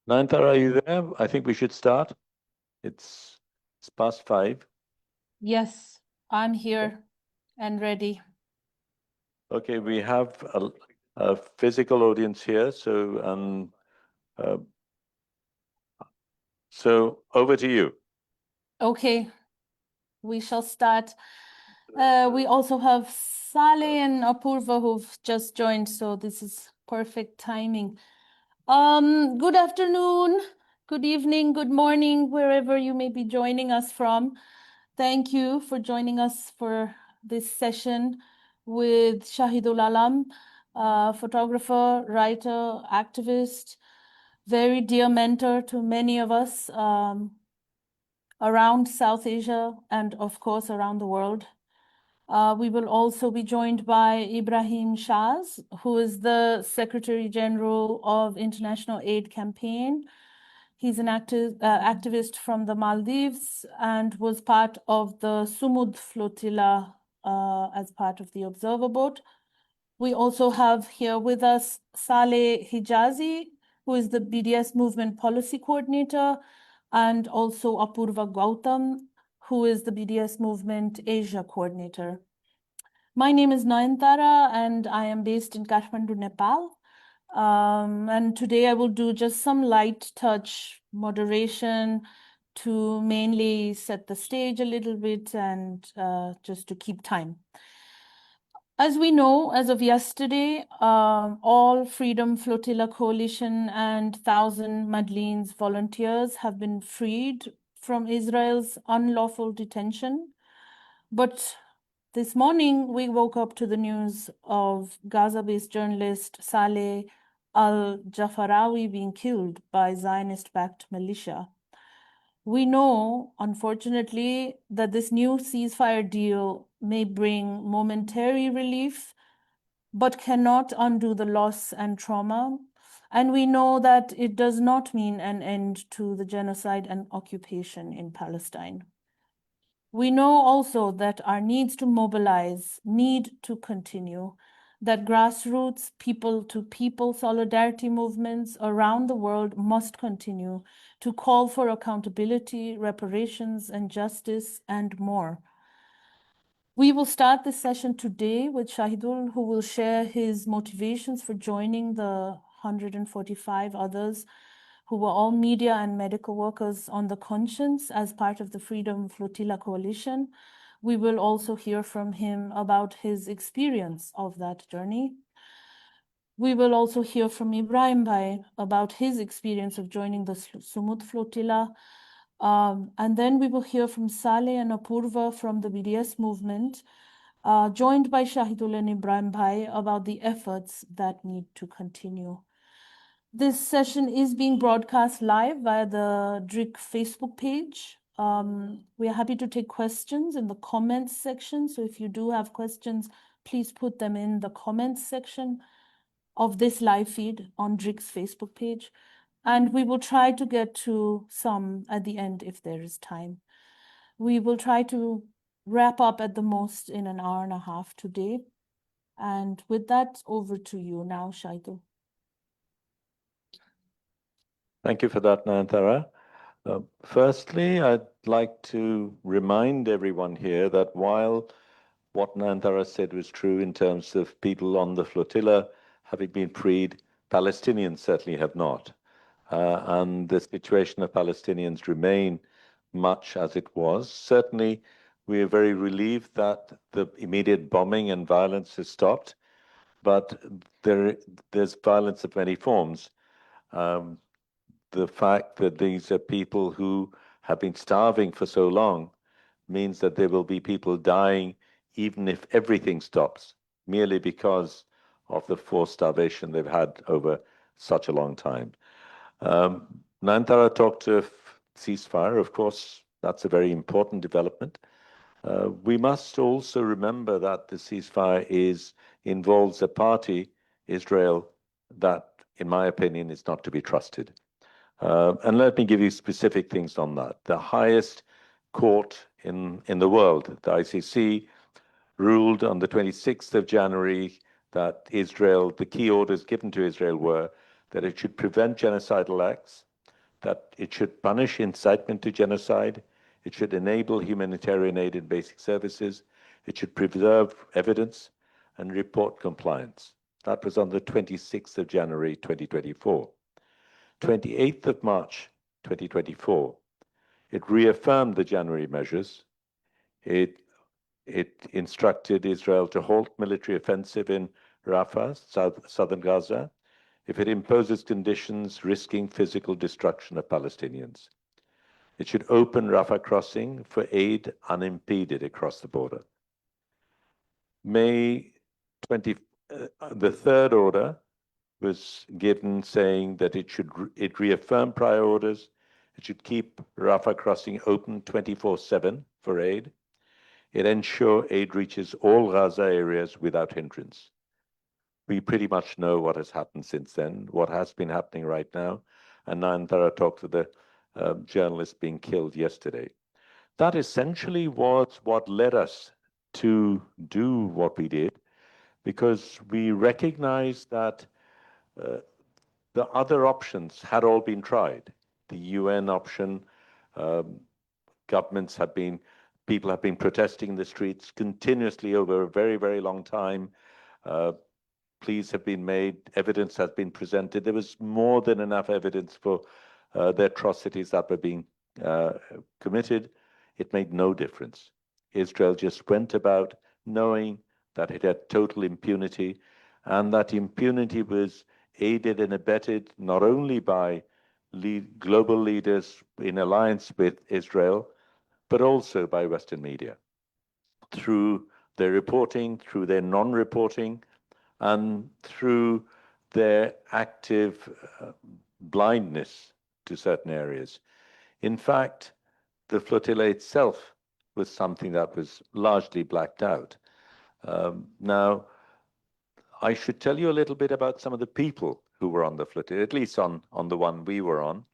Nayantara, are you there? I think we should start. It's past 5. Yes, I'm here and ready. Okay, we have a physical audience here, so over to you. Okay, we shall start. We also have Saleh and Apurva who've just joined, so this is perfect timing. Good afternoon, good evening, good morning, wherever you may be joining us from. Thank you for joining us for this session with Shahidul Alam, photographer, writer, activist, very dear mentor to many of us around South Asia and, of course, around the world. We will also be joined by Ibrahim Shaz, who is the Secretary General of International Aid Campaign. He's an activist from the Maldives and was part of the Sumud Flotilla as part of the observer boat. We also have here with us Saleh Hijazi, who is the BDS Movement Policy Coordinator, and also Apurva Gautam, who is the BDS Movement Asia Coordinator. My name is Nayantara, and I am based in Kathmandu, Nepal. And today I will do just some light touch moderation to mainly set the stage a little bit and just to keep time. As we know, as of yesterday, all Freedom Flotilla Coalition and 1,000 Madlene's volunteers have been freed from Israel's unlawful detention. But this morning, we woke up to the news of Gaza-based journalist Saleh al-Jafarawi being killed by Zionist-backed militia. We know, unfortunately, that this new ceasefire deal may bring momentary relief, but cannot undo the loss and trauma. And we know that it does not mean an end to the genocide and occupation in Palestine. We know also that our needs to mobilize need to continue, that grassroots, people-to-people solidarity movements around the world must continue to call for accountability, reparations, and justice, and more. We will start this session today with Shahidul, who will share his motivations for joining the 145 others who were all media and medical workers on the conscience as part of the Freedom Flotilla Coalition. We will also hear from him about his experience of that journey. We will also hear from Ibrahim Bhai about his experience of joining the Sumud Flotilla. And then we will hear from Saleh and Apurva from the BDS movement, joined by Shahidul and Ibrahim Bhai about the efforts that need to continue. This session is being broadcast live via the DRIC Facebook page. We are happy to take questions in the comments section. So if you do have questions, please put them in the comments section of this live feed on DRIC's Facebook page. And we will try to get to some at the end if there is time. We will try to wrap up at the most in an hour and a half today. And with that, over to you now, Shahidul. Thank you for that, Nayantara. Firstly, I'd like to remind everyone here that while what Nayantara said was true in terms of people on the flotilla having been freed, Palestinians certainly have not. And the situation of Palestinians remain much as it was. Certainly, We are very relieved that the immediate bombing and violence has stopped, but there's violence of many forms. The fact that these are people who have been starving for so long means that there will be people dying even if everything stops, merely because of the forced starvation they've had over such a long time. Nayantara talked of ceasefire. Of course, that's a very important development. We must also remember that the ceasefire involves a party, Israel, that, in my opinion, is not to be trusted. And let me give you specific things on that. The highest court in the world, the ICC, ruled on the 26th of January that Israel, the key orders given to Israel were that it should prevent genocidal acts, that it should punish incitement to genocide, it should enable humanitarian aid and basic services, it should preserve evidence and report compliance. That was on the 26th of January 2024. 28th of March 2024, it reaffirmed the January measures. It instructed Israel to halt military offensive in Rafah, southern Gaza, if it imposes conditions risking physical destruction of Palestinians. It should open Rafah crossing for aid unimpeded across the border. May 20, the third order was given saying that it reaffirm prior orders. It should keep Rafah crossing open 24/7 for aid. It ensure aid reaches all Gaza areas without hindrance. We pretty much know what has happened since then, what has been happening right now. And Nayantara talked to the journalist being killed yesterday. That essentially was what led us to do what we did, because we recognized that the other options had all been tried. The UN option, governments have been, people have been protesting in the streets continuously over a very, very long time. Pleas have been made, evidence has been presented. There was more than enough evidence for the atrocities that were being committed. It made no difference. Israel just went about knowing that it had total impunity, and that impunity was aided and abetted not only by global leaders in alliance with Israel, but also by Western media, through their reporting, through their non-reporting, and through their active blindness to certain areas. In fact, the flotilla itself was something that was largely blacked out. Now, I should tell you a little bit about some of the people who were on the flotilla, at least on the one we were on.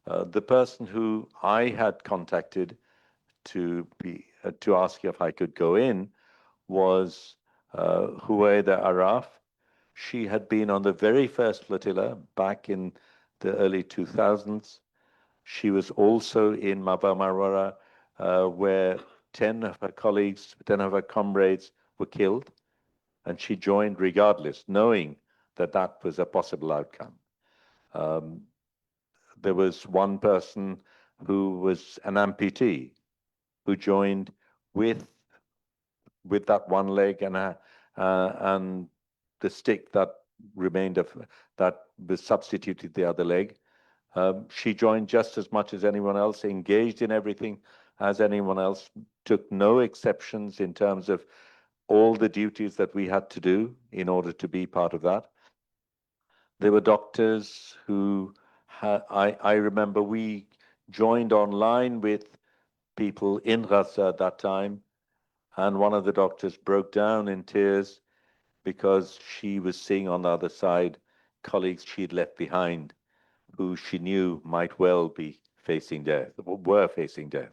The person who I had contacted to ask if I could go in was Huwaida Araf. She had been on the very first flotilla back in the early 2000s. She was also in Maba Marwara, where 10 of her colleagues, 10 of her comrades were killed, and she joined regardless, knowing that that was a possible outcome. There was one person who was an amputee who joined with that one leg and the stick that remained that was substituted the other leg. She joined just as much as anyone else, engaged in everything as anyone else, took no exceptions in terms of all the duties that we had to do in order to be part of that. There were doctors who I remember we joined online with people in Gaza at that time, and one of the doctors broke down in tears because she was seeing on the other side colleagues she'd left behind who she knew might well be facing death, were facing death.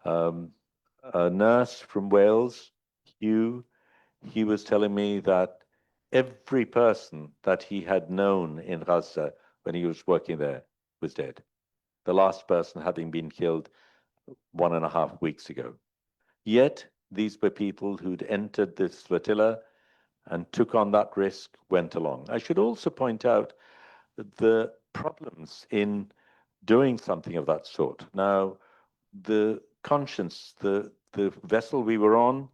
A nurse from Wales, Hugh, he was telling me that every person that he had known in Gaza when he was working there was dead. The last person having been killed 1.5 weeks ago. Yet, these were people who'd entered this flotilla and took on that risk, went along. I should also point out the problems in doing something of that sort. Now, the conscience, the vessel we were on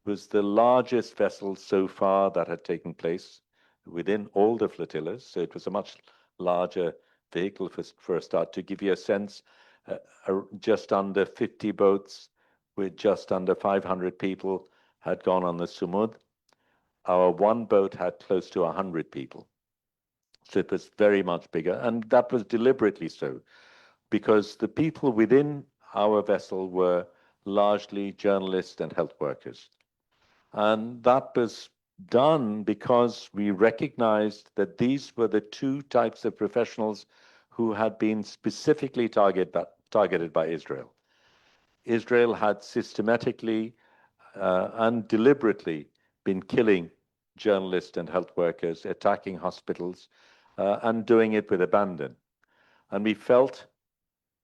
was the largest vessel so far that had taken place within all the flotillas. So it was a much larger vehicle for a start. To give you a sense, just under 50 boats with just under 500 people had gone on the Sumud. Our one boat had close to 100 people. So it was very much bigger. And that was deliberately so, because the people within our vessel were largely journalists and health workers. And that was done because we recognized that these were the two types of professionals who had been specifically targeted by Israel. Israel had systematically and deliberately been killing journalists and health workers, attacking hospitals, and doing it with abandon. And we felt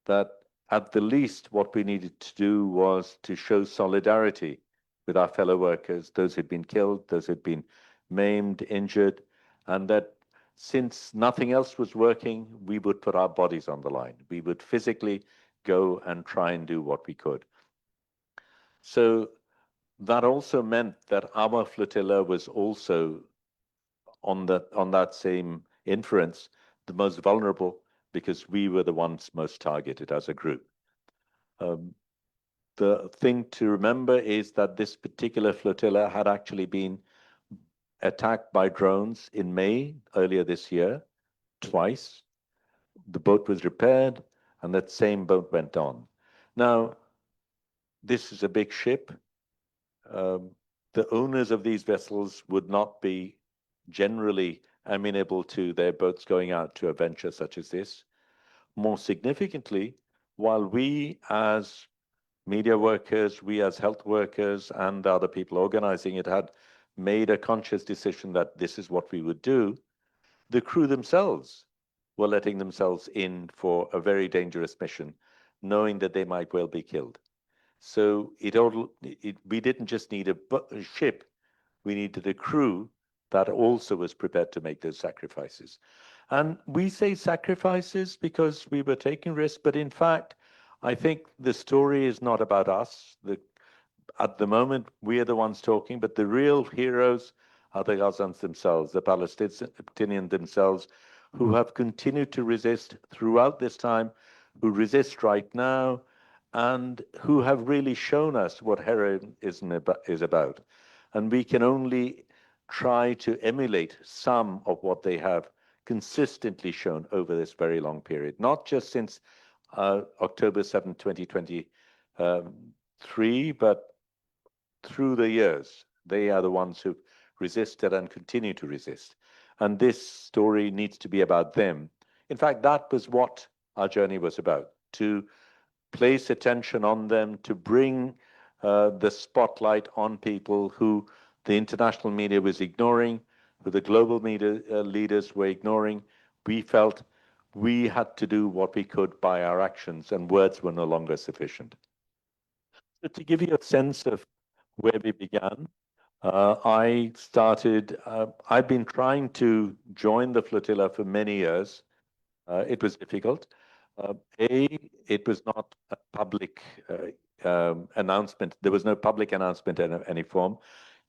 that at the least what we needed to do was to show solidarity with our fellow workers, those who'd been killed, those who'd been maimed, injured, and that since nothing else was working, we would put our bodies on the line. We would physically go and try and do what we could. So that also meant that our flotilla was also on that same inference, the most vulnerable, because we were the ones most targeted as a group. The thing to remember is that this particular flotilla had actually been attacked by drones in May earlier this year, twice. The boat was repaired, and that same boat went on. Now, this is a big ship. The owners of these vessels would not be generally amenable to their boats going out to a venture such as this. More significantly, while we as media workers, we as health workers and other people organizing it had made a conscious decision that this is what we would do, the crew themselves were letting themselves in for a very dangerous mission, knowing that they might well be killed. So we didn't just need a ship, we needed a crew that also was prepared to make those sacrifices. And we say sacrifices because we were taking risks, but in fact, I think the story is not about us. At the moment, we are the ones talking, but the real heroes are the Gazans themselves, the Palestinians themselves, who have continued to resist throughout this time, who resist right now, and who have really shown us what heroism is about. And we can only try to emulate some of what they have consistently shown over this very long period, not just since October 7, 2023, but through the years. They are the ones who've resisted and continue to resist. And this story needs to be about them. In fact, that was what our journey was about, to place attention on them, to bring the spotlight on people who the international media was ignoring, who the global media leaders were ignoring. We felt we had to do what we could by our actions, and words were no longer sufficient. So to give you a sense of where we began, I've been trying to join the flotilla for many years. It was difficult. It was not a public announcement. There was no public announcement in any form.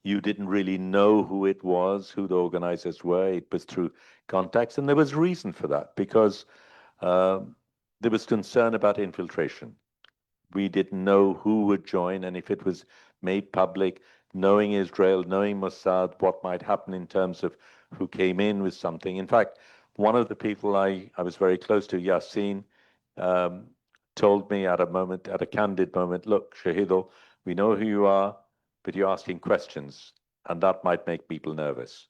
You didn't really know who it was, who the organizers were. It was through contacts, and there was reason for that because there was concern about infiltration. We didn't know who would join, and if it was made public, knowing Israel, knowing Mossad, what might happen in terms of who came in with something. In fact, one of the people I was very close to, Yassin, told me at a candid moment, look, Shahidul, we know who you are, but you're asking questions, and that might make people nervous.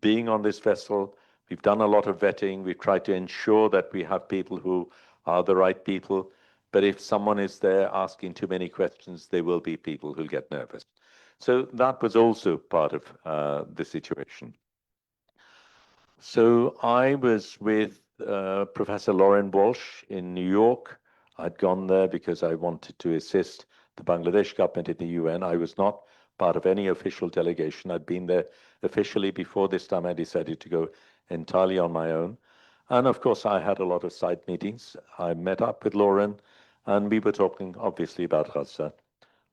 Being on this vessel, we've done a lot of vetting. We've tried to ensure that we have people who are the right people. But if someone is there asking too many questions, there will be people who get nervous. So that was also part of the situation. So I was with Professor Lauren Walsh in New York. I'd gone there because I wanted to assist the Bangladesh government in the UN. I was not part of any official delegation. I'd been there officially before this time. I decided to go entirely on my own. And of course, I had a lot of side meetings. I met up with Lauren, And we were talking, obviously, about Gaza.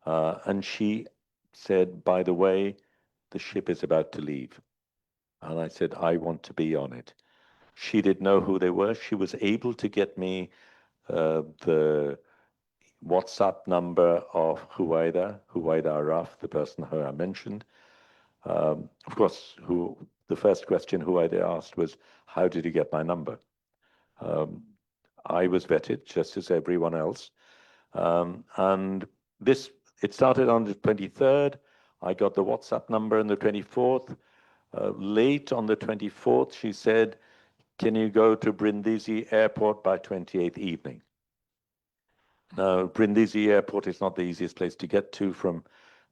And she said, by the way, the ship is about to leave. And I said, I want to be on it. She didn't know who they were. She was able to get me the WhatsApp number of Huwaida Araf, the person who I mentioned. Of course, the first question Huwaida asked was, how did you get my number? I was vetted, just as everyone else. And it started on the 23rd. I got the WhatsApp number on the 24th. Late on the 24th, she said, can you go to Brindisi Airport by 28th evening? Now, Brindisi Airport is not the easiest place to get to from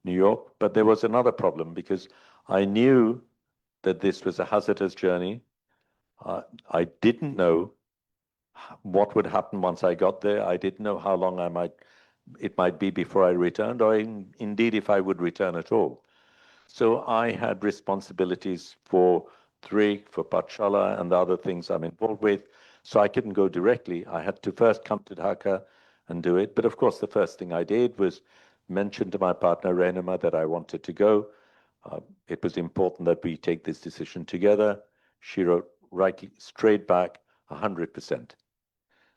New York, but there was another problem because I knew that this was a hazardous journey. I didn't know what would happen once I got there. I didn't know how long it might be before I returned, or indeed if I would return at all. So I had responsibilities for Pathshala and the other things I'm involved with. So I couldn't go directly. I had to first come to Dhaka and do it. But of course, the first thing I did was mention to my partner, Rehnama, that I wanted to go. It was important that we take this decision together. She wrote straight back 100%.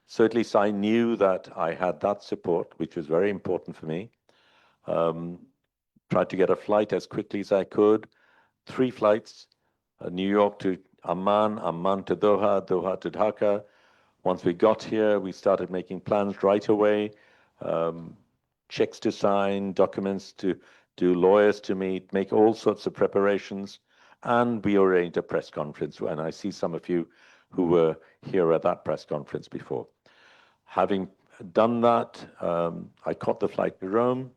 So at least I knew that I had that support, which was very important for me. Tried to get a flight as quickly as I could. 3 flights, New York to Amman, Amman to Doha, Doha to Dhaka. Once we got here, we started making plans right away, checks to sign, documents to do, lawyers to meet, make all sorts of preparations. And we arranged a press conference. And I see some of you who were here at that press conference before. Having done that, I caught the flight to Rome,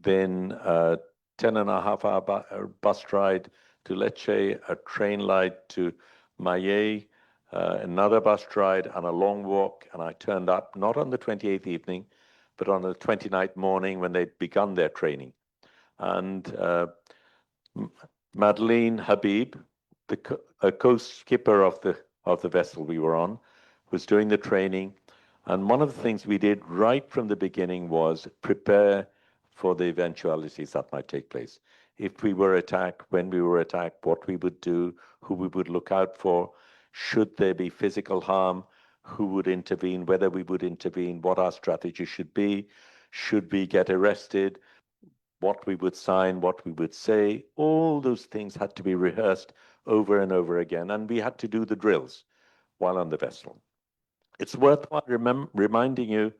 then 10.5 hour bus ride to Lecce, a train ride to Maye, another bus ride and a long walk. And I turned up not on the 28th evening, but on the 29th morning when they'd begun their training. And Madeleine Habib, a co-skipper of the vessel we were on, was doing the training. And one of the things we did right from the beginning was prepare for the eventualities that might take place. If we were attacked, when we were attacked, what we would do, who we would look out for, should there be physical harm, who would intervene, whether we would intervene, what our strategy should be, should we get arrested, what we would sign, what we would say. All those things had to be rehearsed over and over again, and we had to do the drills while on the vessel. It's worthwhile reminding you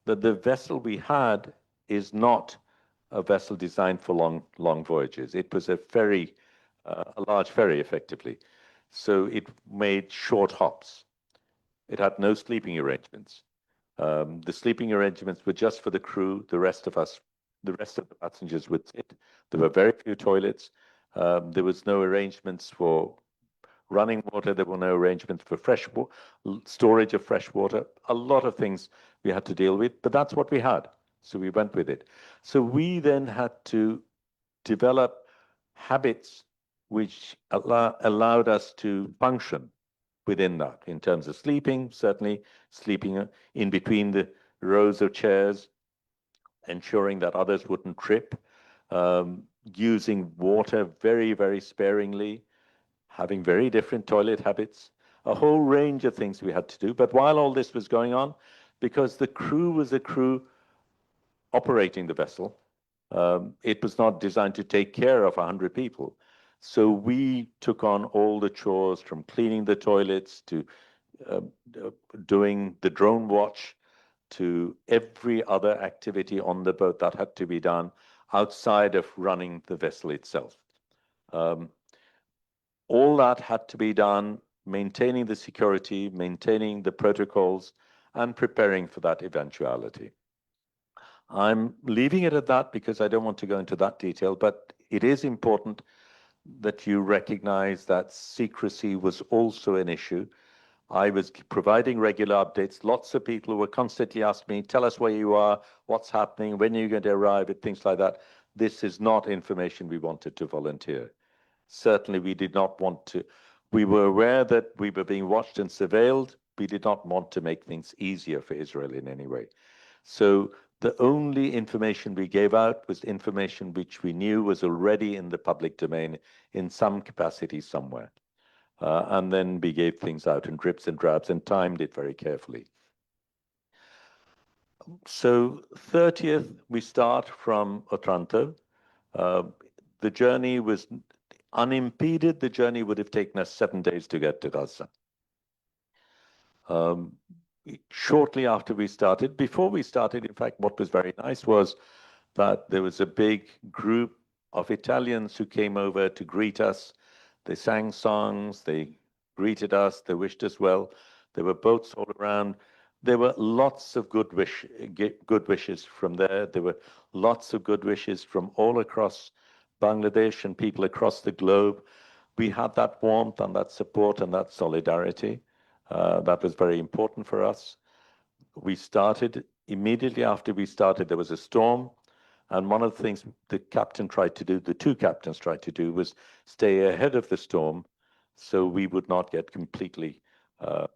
that the vessel we had is not a vessel designed for long voyages. It was a ferry, a large ferry, effectively. So it made short hops. It had no sleeping arrangements. The sleeping arrangements were just for the crew. The rest of the passengers would sit. There were very few toilets. There was no arrangements for running water. There were no arrangements for storage of fresh water. A lot of things we had to deal with, but that's what we had. So we went with it. So we then had to develop habits which allowed us to function within that, in terms of sleeping, certainly sleeping in between the rows of chairs, ensuring that others wouldn't trip, using water very, very sparingly, having very different toilet habits, a whole range of things we had to do. But while all this was going on, because the crew was a crew operating the vessel, it was not designed to take care of 100 people. So we took on all the chores, from cleaning the toilets to doing the drone watch, to every other activity on the boat that had to be done outside of running the vessel itself. All that had to be done, maintaining the security, maintaining the protocols, and preparing for that eventuality. I'm leaving it at that because I don't want to go into that detail, but it is important that you recognize that secrecy was also an issue. I was providing regular updates. Lots of people were constantly asking me, tell us where you are, what's happening, when are you going to arrive, and things like that. This is not information we wanted to volunteer. Certainly we did not want to. We were aware that we were being watched and surveilled. we did not want to make things easier for Israel in any way. So the only information we gave out was information which we knew was already in the public domain in some capacity somewhere. And then we gave things out in drips and drabs and timed it very carefully. So 30th, we start from Otranto. The journey was unimpeded. The journey would have taken us 7 days to get to Gaza. Shortly after we started, before we started, in fact, what was very nice was that there was a big group of Italians who came over to greet us. They sang songs, they greeted us, they wished us well. There were boats all around. There were lots of good wishes from there. There were lots of good wishes from all across Bangladesh and people across the globe. We had that warmth and that support and that solidarity. That was very important for us. We started, immediately after we started, there was a storm. And one of the things the captain tried to do, the two captains tried to do, was stay ahead of the storm so we would not get completely, the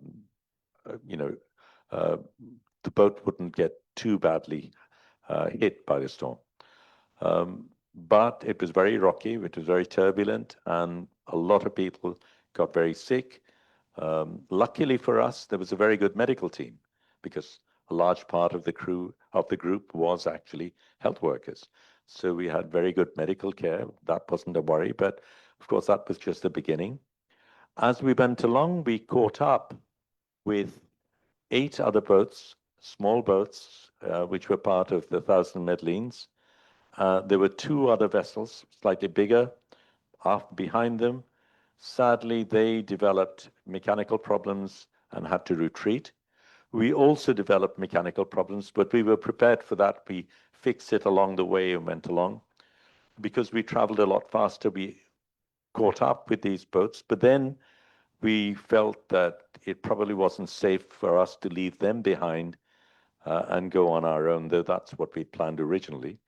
boat wouldn't get too badly hit by the storm. But it was very rocky, it was very turbulent, and a lot of people got very sick. Luckily for us, there was a very good medical team because a large part of the crew of the group was actually health workers. So we had very good medical care. That wasn't a worry, but of course, that was just the beginning. As we went along, we caught up with 8 other boats, small boats, which were part of the 1,000 Medellins. There were 2 other vessels, slightly bigger, behind them. Sadly, they developed mechanical problems and had to retreat. We also developed mechanical problems, but we were prepared for that. We fixed it along the way and went along. Because we traveled a lot faster, we caught up with these boats, but then we felt that it probably wasn't safe for us to leave them behind and go on our own, though that's what we planned originally.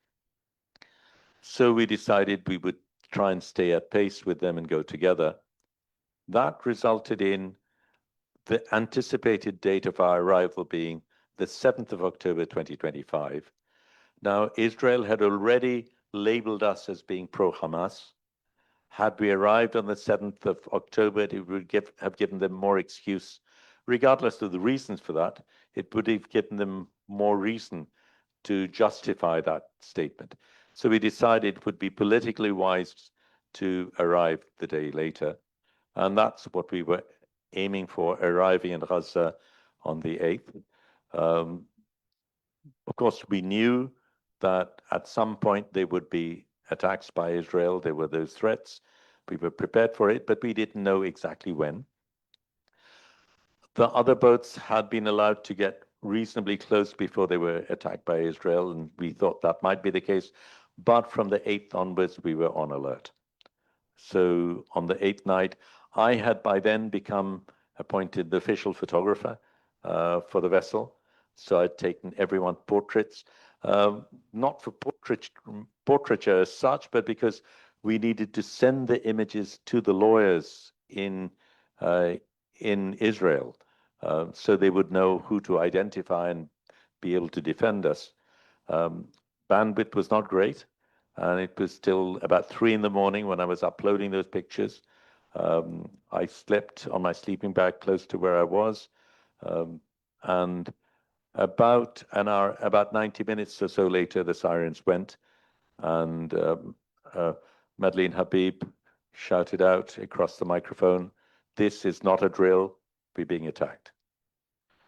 So we decided we would try and stay at pace with them and go together. That resulted in the anticipated date of our arrival being the 7th of October 2025. Now, Israel had already labeled us as being pro-Hamas. Had we arrived on the 7th of October, it would have given them more excuse. Regardless of the reasons for that, it would have given them more reason to justify that statement. So we decided it would be politically wise to arrive the day later. And that's what we were aiming for, arriving in Gaza on the 8th. Of course, we knew that at some point there would be attacks by Israel. There were those threats. We were prepared for it, but we didn't know exactly when. The other boats had been allowed to get reasonably close before they were attacked by Israel, and we thought that might be the case. But from the 8th onwards, we were on alert. So on the 8th night, I had by then become appointed the official photographer for the vessel. So I'd taken everyone's portraits, not for portraiture as such, but because we needed to send the images to the lawyers in Israel, so they would know who to identify and be able to defend us. Bandwidth was not great, and it was still about 3 in the morning when I was uploading those pictures. I slept on my sleeping bag close to where I was, and about an hour, about 90 minutes or so later, the sirens went, and Madeleine Habib shouted out across the microphone, "This is not a drill, we're being attacked."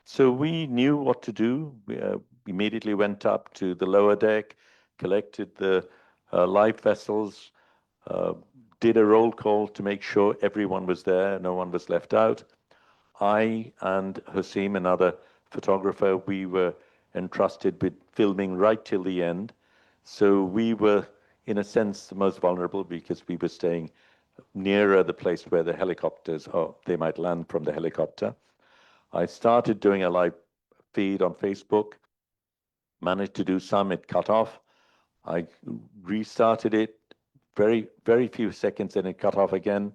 So we knew what to do. We immediately went up to the lower deck, collected the life vessels, did a roll call to make sure everyone was there, no one was left out. I and Hasim, another photographer, we were entrusted with filming right till the end. So we were, in a sense, the most vulnerable because we were staying nearer the place where the helicopters, or they might land from the helicopter. I started doing a live feed on Facebook, managed to do some, it cut off. I restarted it, very few seconds, and it cut off again.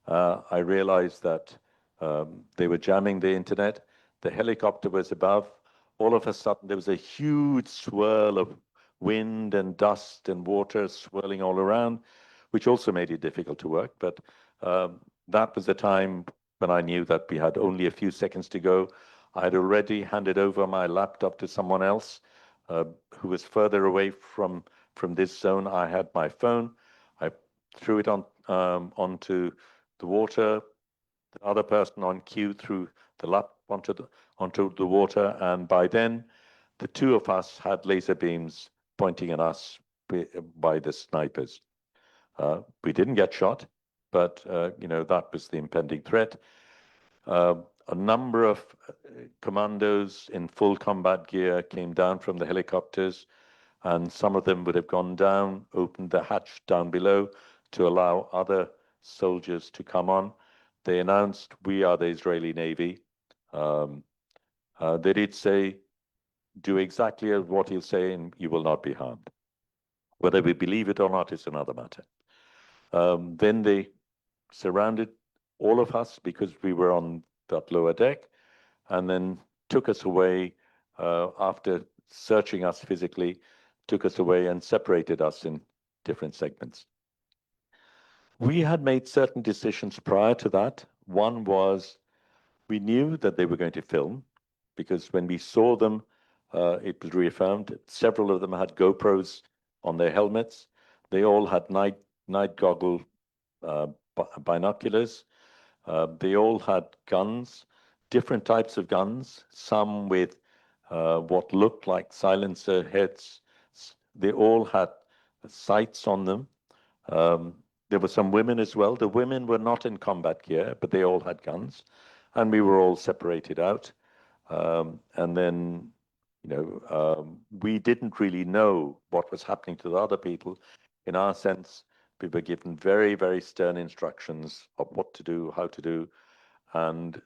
I realized that They were jamming the internet. The helicopter was above. All of a sudden, there was a huge swirl of wind and dust and water swirling all around, which also made it difficult to work. But that was the time when I knew that we had only a few seconds to go. I had already handed over my laptop to someone else who was further away from this zone. I had my phone. I threw it onto the water. The other person on cue threw the laptop onto the water, and by then, the two of us had laser beams pointing at us by the snipers. We didn't get shot, but that was the impending threat. A number of commandos in full combat gear came down from the helicopters, and some of them would have gone down, opened the hatch down below to allow other soldiers to come on. They announced, "We are the Israeli Navy." They did say, "Do exactly what he'll say and you will not be harmed." Whether we believe it or not is another matter. Then they surrounded all of us because we were on that lower deck, and then took us away after searching us physically, took us away and separated us in different segments. We had made certain decisions prior to that. One was we knew that they were going to film because when we saw them, it was reaffirmed. Several of them had GoPros on their helmets. They all had night goggle binoculars. They all had guns, different types of guns, some with what looked like silencer heads. They all had sights on them. There were some women as well. The women were not in combat gear, but they all had guns, and we were all separated out. And then, we didn't really know what was happening to the other people. In our sense, we were given very, very stern instructions of what to do, how to do. And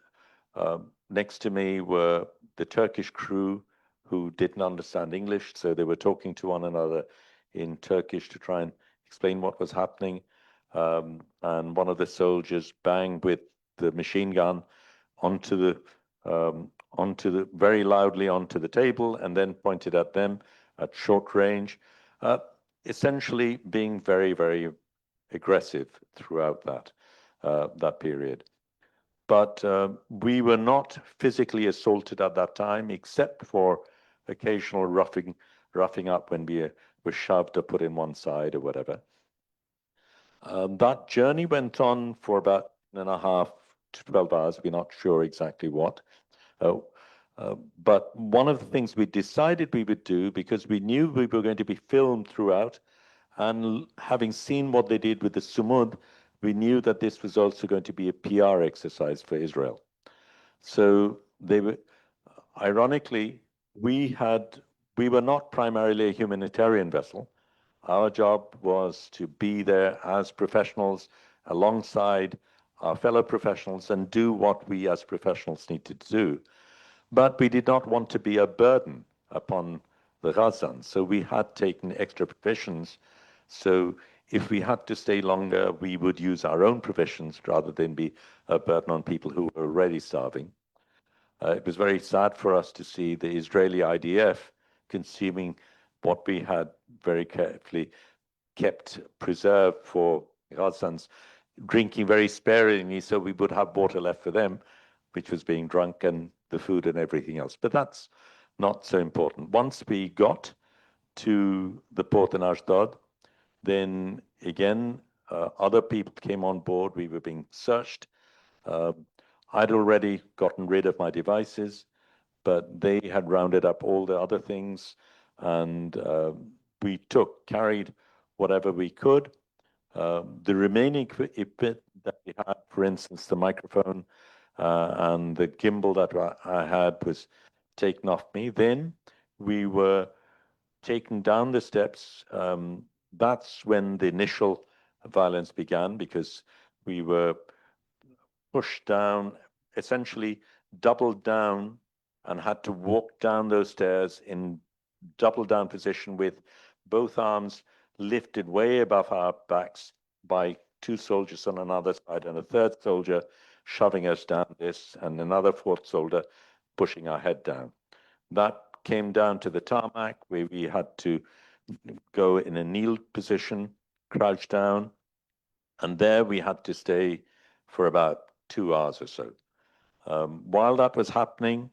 next to me were the Turkish crew who didn't understand English, so they were talking to one another in Turkish to try and explain what was happening. And one of the soldiers banged with the machine gun onto the very loudly onto the table, and then pointed at them at short range, essentially being very, very aggressive throughout that period. But we were not physically assaulted at that time, except for occasional roughing up when we were shoved or put in one side or whatever. That journey went on for about 10.5 to 12 hours. We're not sure exactly what. But one of the things we decided we would do, because we knew we were going to be filmed throughout, and having seen what they did with the Sumud, we knew that this was also going to be a PR exercise for Israel. So they were, ironically, we were not primarily a humanitarian vessel. Our job was to be there as professionals alongside our fellow professionals and do what we as professionals needed to do. But we did not want to be a burden upon the Gazans, so we had taken extra provisions. So if we had to stay longer, we would use our own provisions rather than be a burden on people who were already starving. It was very sad for us to see the Israeli IDF consuming what we had very carefully kept preserved for Gazans, drinking very sparingly so we would have water left for them, which was being drunk, and the food and everything else. But that's not so important. Once we got to the port in Ashdod, then again, other people came on board. We were being searched. I'd already gotten rid of my devices, but they had rounded up all the other things, and we carried whatever we could. The remaining equipment that we had, for instance, the microphone and the gimbal that I had, was taken off me. Then we were taken down the steps. That's when the initial violence began, because we were pushed down, essentially doubled down, and had to walk down those stairs in double down position with both arms lifted way above our backs by two soldiers on another side and a third soldier shoving us down this, and another fourth soldier pushing our head down. That came down to the tarmac, where we had to go in a kneel position, crouch down, and there we had to stay for about 2 hours or so. While that was happening,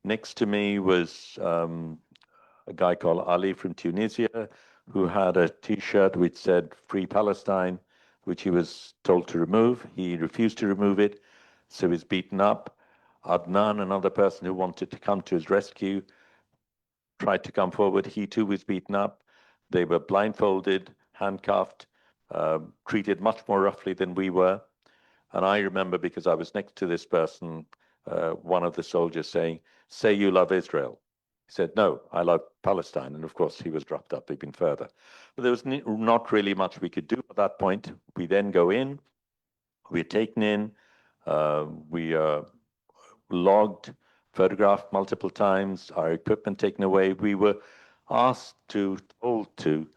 next to me was a guy called Ali from Tunisia, who had a T-shirt which said "Free Palestine," which he was told to remove. He refused to remove it, so he was beaten up. Adnan, another person who wanted to come to his rescue, tried to come forward. He too was beaten up. They were blindfolded, handcuffed, treated much more roughly than we were. And I remember, because I was next to this person, one of the soldiers saying, "Say you love Israel." He said, "No, I love Palestine." And of course, he was dropped up even further. But there was not really much we could do at that point. We then go in, we're taken in, we are logged, photographed multiple times, our equipment taken away. We were told to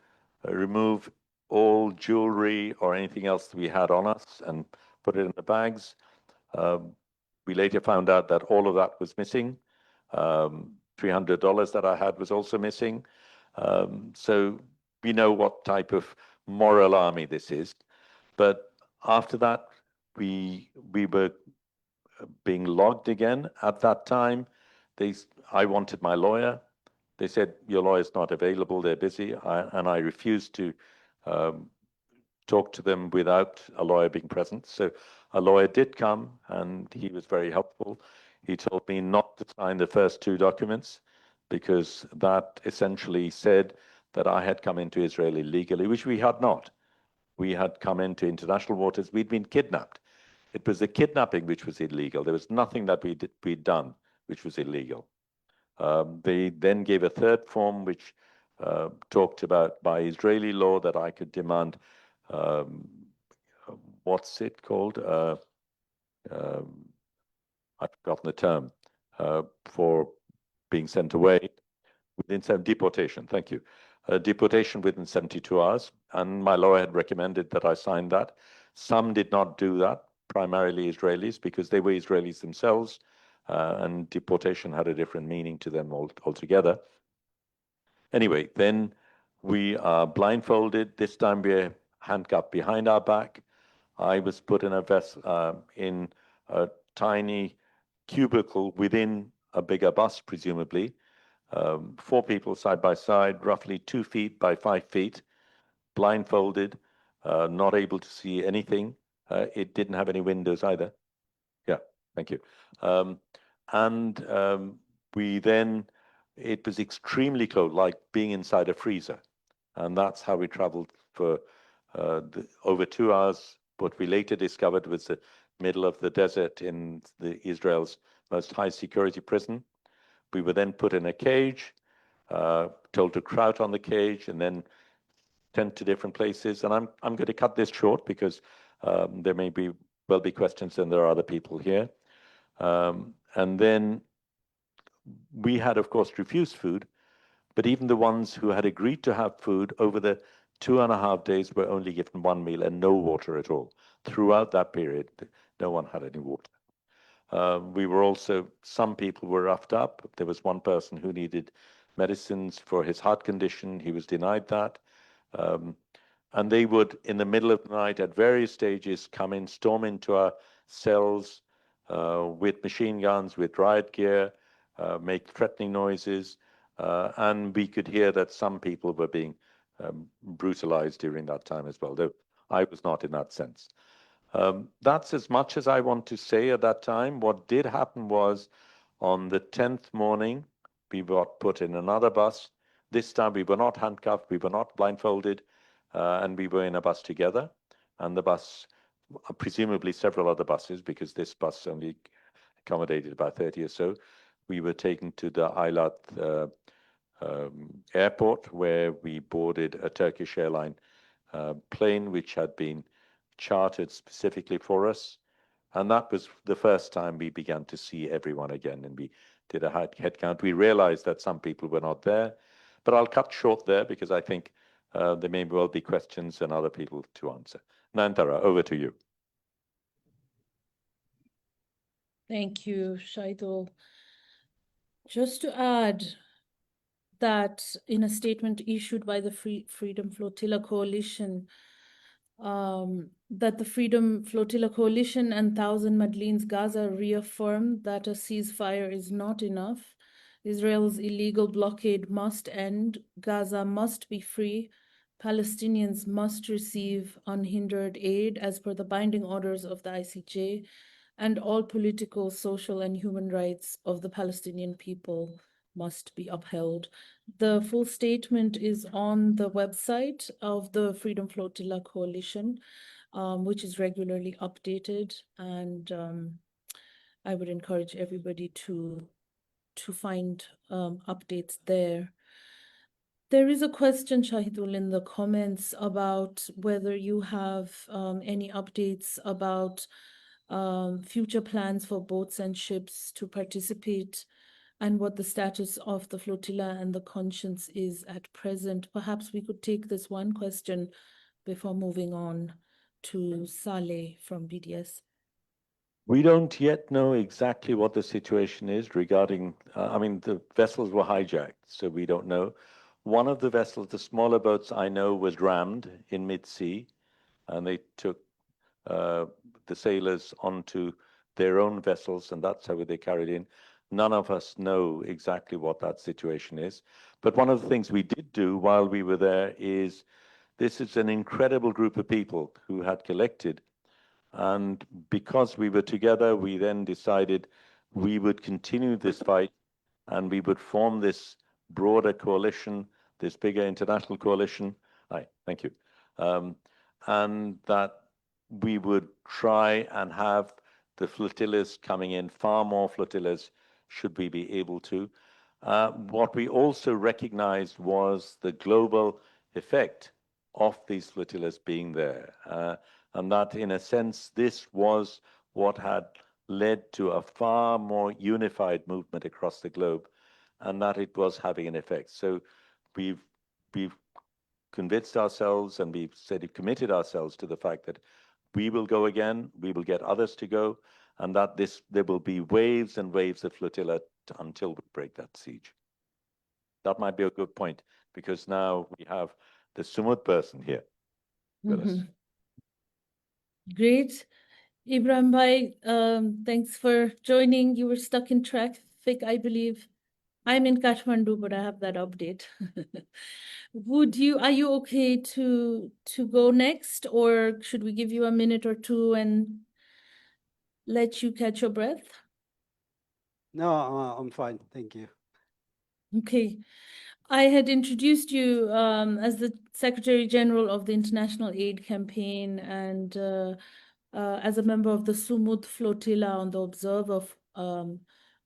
remove all jewelry or anything else that we had on us and put it in the bags. We later found out that all of that was missing. $300 that I had was also missing. So we know what type of moral army this is. But after that, we were being logged again. At that time, I wanted my lawyer. They said, "Your lawyer's not available, they're busy." And I refused to talk to them without a lawyer being present. So a lawyer did come, and he was very helpful. He told me not to sign the first 2 documents, because that essentially said that I had come into Israel illegally, which we had not. We had come into international waters. We'd been kidnapped. It was the kidnapping which was illegal. There was nothing that we'd done which was illegal. They then gave a third form which talked about, by Israeli law, that I could demand, what's it called? I've forgotten the term, for being sent away within deportation. Thank you. Deportation within 72 hours. And my lawyer had recommended that I sign that. Some did not do that, primarily Israelis, because they were Israelis themselves, and deportation had a different meaning to them altogether. Anyway, then we are blindfolded. This time we're handcuffed behind our back. I was put in in a tiny cubicle within a bigger bus, presumably. 4 people side by side, roughly 2 feet by 5 feet, blindfolded, not able to see anything. It didn't have any windows either. Yeah, thank you. We then, it was extremely cold, like being inside a freezer. And that's how we traveled for over 2 hours. What we later discovered was the middle of the desert in Israel's most high security prison. We were then put in a cage, told to crouch on the cage, and then sent to different places. And I'm going to cut this short, because there may be questions, and there are other people here. And then we had, of course, refused food, but even the ones who had agreed to have food over the 2.5 days were only given 1 meal and no water at all. Throughout that period, no one had any water. We were also, some people were roughed up. There was one person who needed medicines for his heart condition. He was denied that. And they would, in the middle of the night, at various stages, come in, storm into our cells with machine guns, with riot gear, make threatening noises. And we could hear that some people were being brutalized during that time as well, though I was not in that sense. That's as much as I want to say at that time. What did happen was, on the 10th morning, we got put in another bus. This time we were not handcuffed, we were not blindfolded, and we were in a bus together. And the bus, presumably several other buses, because this bus only accommodated about 30 or so, we were taken to the Eilat airport, where we boarded a Turkish airline plane which had been chartered specifically for us. And that was the first time we began to see everyone again, and we did a head count. We realized that some people were not there, but I'll cut short there, because I think there may well be questions and other people to answer. Nayantara, over to you. Thank you, Shahidul. Just to add that in a statement issued by the Freedom Flotilla Coalition, that the Freedom Flotilla Coalition and Thousand Madlene's Gaza reaffirmed that a ceasefire is not enough. Israel's illegal blockade must end. Gaza must be free. Palestinians must receive unhindered aid as per the binding orders of the ICJ, and all political, social, and human rights of the Palestinian people must be upheld. The full statement is on the website of the Freedom Flotilla Coalition, which is regularly updated, and I would encourage everybody to find updates there. There is a question, Shahidul, in the comments about whether you have any updates about future plans for boats and ships to participate, and what the status of the flotilla and the conscience is at present. Perhaps we could take this one question before moving on to Saleh from BDS. We don't yet know exactly what the situation is regarding, the vessels were hijacked, so we don't know. One of the vessels, the smaller boats I know, was rammed in mid-sea, and they took the sailors onto their own vessels, and that's how they carried in. None of us know exactly what that situation is. But one of the things we did do while we were there is, this is an incredible group of people who had collected. And because we were together, we then decided we would continue this fight and we would form this broader coalition, this bigger international coalition. Hi, thank you. And that we would try and have the flotillas coming in, far more flotillas, should we be able to. What we also recognized was the global effect of these flotillas being there. And that, in a sense, this was what had led to a far more unified movement across the globe, and that it was having an effect. So we've convinced ourselves, and we've committed ourselves to the fact that we will go again, we will get others to go, and that there will be waves and waves of flotilla until we break that siege. That might be a good point, because now we have the Sumud person here with us. Great. Ibrahim Bhai, thanks for joining. You were stuck in traffic, I believe. I'm in Kathmandu, but I have that update. Are you okay to go next, or should we give you a minute or two and let you catch your breath? No, I'm fine. Thank you. Okay. I had introduced you as the Secretary General of the International Aid Campaign, and as a member of the Sumud Flotilla on the Observer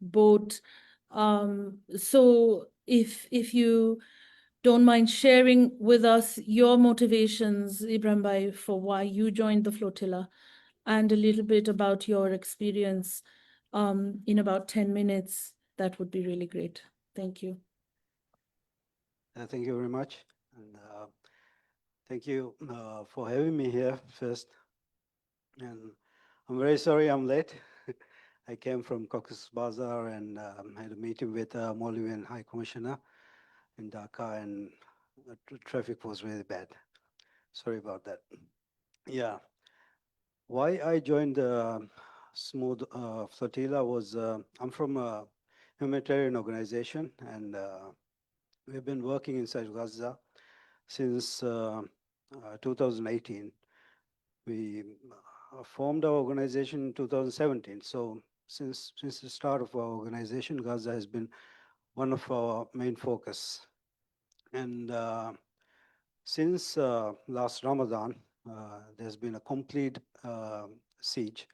boat. So if you don't mind sharing with us your motivations, Ibrahim Bhai, for why you joined the flotilla, and a little bit about your experience in about 10 minutes, that would be really great. Thank you. Thank you very much. And thank you for having me here first. And I'm very sorry I'm late. I came from Cox's Bazar and had a meeting with Moldavian High Commissioner in Dhaka, and the traffic was really bad. Sorry about that. Yeah. Why I joined the Smooth Flotilla was, I'm from a humanitarian organization, and we've been working inside Gaza since 2018. We formed our organization in 2017. So since the start of our organization, Gaza has been one of our main focus. And since last Ramadan, there's been a complete siege,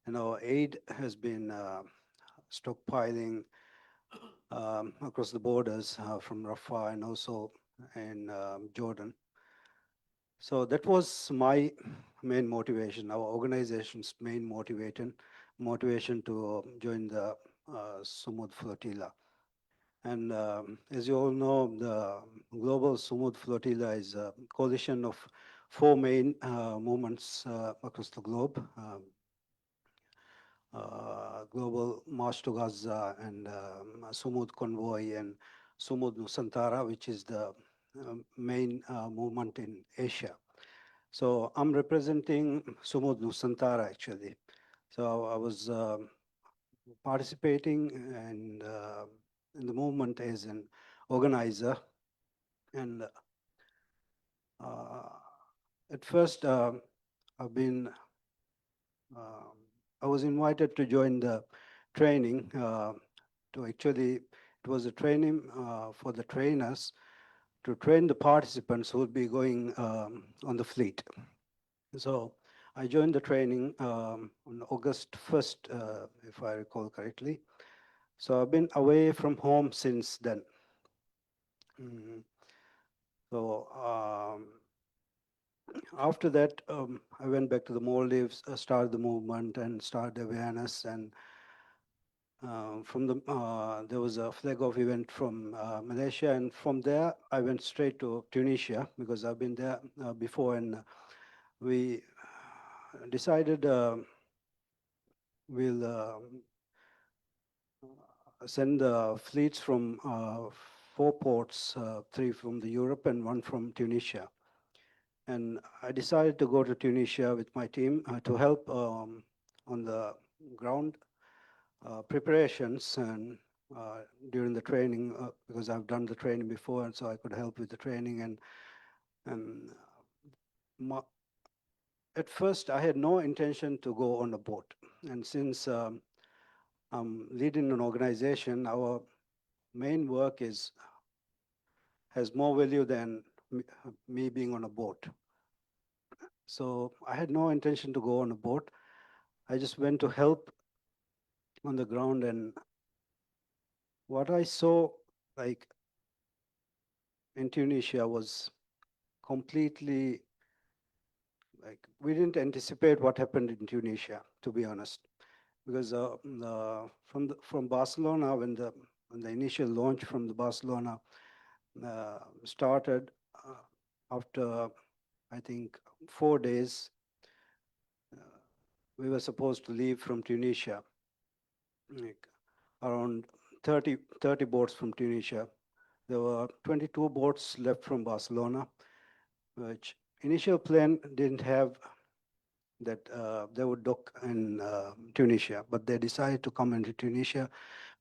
and our aid has been stockpiling across the borders from Rafah and also in Jordan. So that was my main motivation, our organization's main motivation to join the Sumud Flotilla. And as you all know, the global Sumud Flotilla is a coalition of 4 main movements across the globe. Global March to Gaza and Sumud Convoy and Sumud Nusantara, which is the main movement in Asia. So I'm representing Sumud Nusantara actually. So I was participating and in the movement as an organizer. And at first, I've been I was invited to join the training to actually, it was a training for the trainers to train the participants who would be going on the fleet. So I joined the training on August 1st, if I recall correctly. So I've been away from home since then. So after that, I went back to the Maldives, started the movement and started awareness. And from the there was a flag off event from Malaysia, and from there I went straight to Tunisia because I've been there before, and we decided we'll send the fleets from 4 ports, 3 from the Europe and 1 from Tunisia. And I decided to go to Tunisia with my team to help on the ground preparations and during the training because I've done the training before, and so I could help with the training. And at first I had no intention to go on a boat, and since I'm leading an organization, our main work has more value than me being on a boat. So I had no intention to go on a boat. I just went to help on the ground, and what I saw like in Tunisia was completely like, we didn't anticipate what happened in Tunisia, to be honest, because from Barcelona, when the initial launch from the Barcelona started, after I think 4 days, we were supposed to leave from Tunisia, like around 30 boats from Tunisia. There were 22 boats left from Barcelona, which initial plan didn't have that they would dock in Tunisia, but they decided to come into Tunisia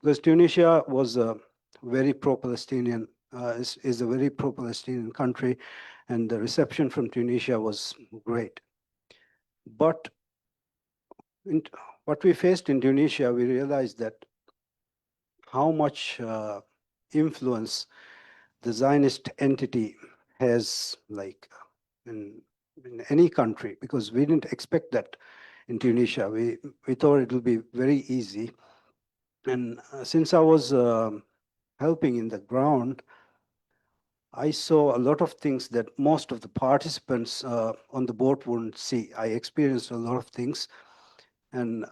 because Tunisia was a very pro-Palestinian, is a very pro-Palestinian country, and the reception from Tunisia was great. But what we faced in Tunisia, we realized that how much influence the Zionist entity has, like in any country, because we didn't expect that in Tunisia. We thought it would be very easy. And since I was helping in the ground, I saw a lot of things that most of the participants on the boat wouldn't see. I experienced a lot of things. And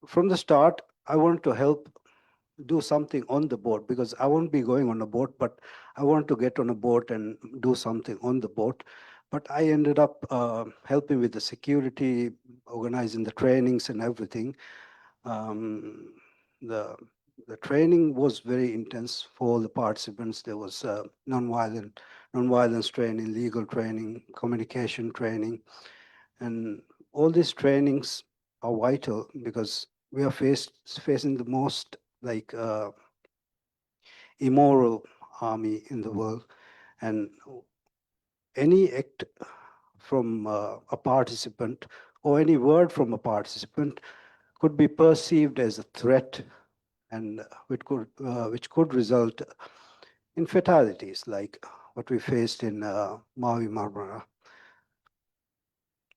from the start, I wanted to help do something on the boat because I won't be going on a boat, but I want to get on a boat and do something on the boat. But I ended up helping with the security, organizing the trainings and everything. The training was very intense for all the participants. There was non-violence training, legal training, communication training, and all these trainings are vital because we are facing the most like immoral army in the world, and any act from a participant or any word from a participant could be perceived as a threat, and which could result in fatalities like what we faced in Maui Marmara.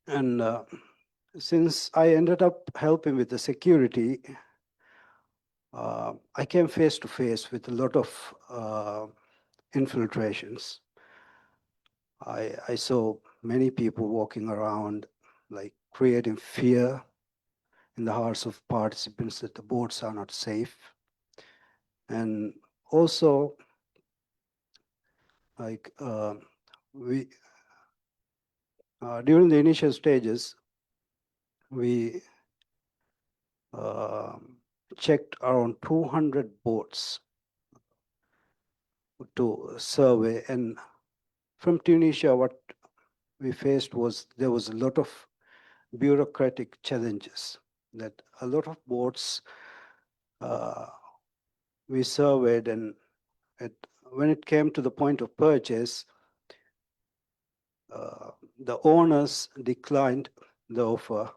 And since I ended up helping with the security, I came face to face with a lot of infiltrations. I saw many people walking around, like creating fear in the hearts of participants that the boats are not safe. And also, like during the initial stages, we checked around 200 boats to survey. And from Tunisia, what we faced was there was a lot of bureaucratic challenges, that a lot of boats we surveyed, and when it came to the point of purchase, the owners declined the offer,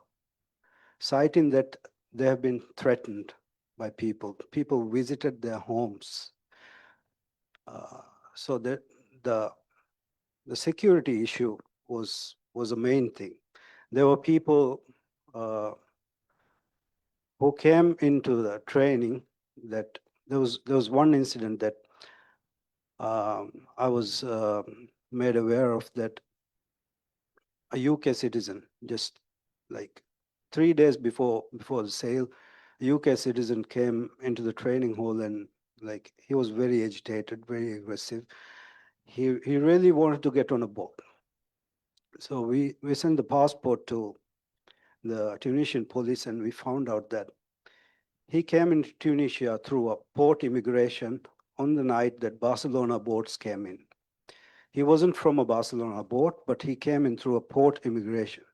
citing that they have been threatened by people. People visited their homes. So that the security issue was a main thing. There were people who came into the training that there was one incident that I was made aware of, that a UK citizen, just like 3 days before the sale, a UK citizen came into the training hall, and like he was very agitated, very aggressive. He really wanted to get on a boat. So we sent the passport to the Tunisian police, and we found out that he came into Tunisia through a port immigration on the night that Barcelona boats came in. He wasn't from a Barcelona boat, but he came in through a port immigration,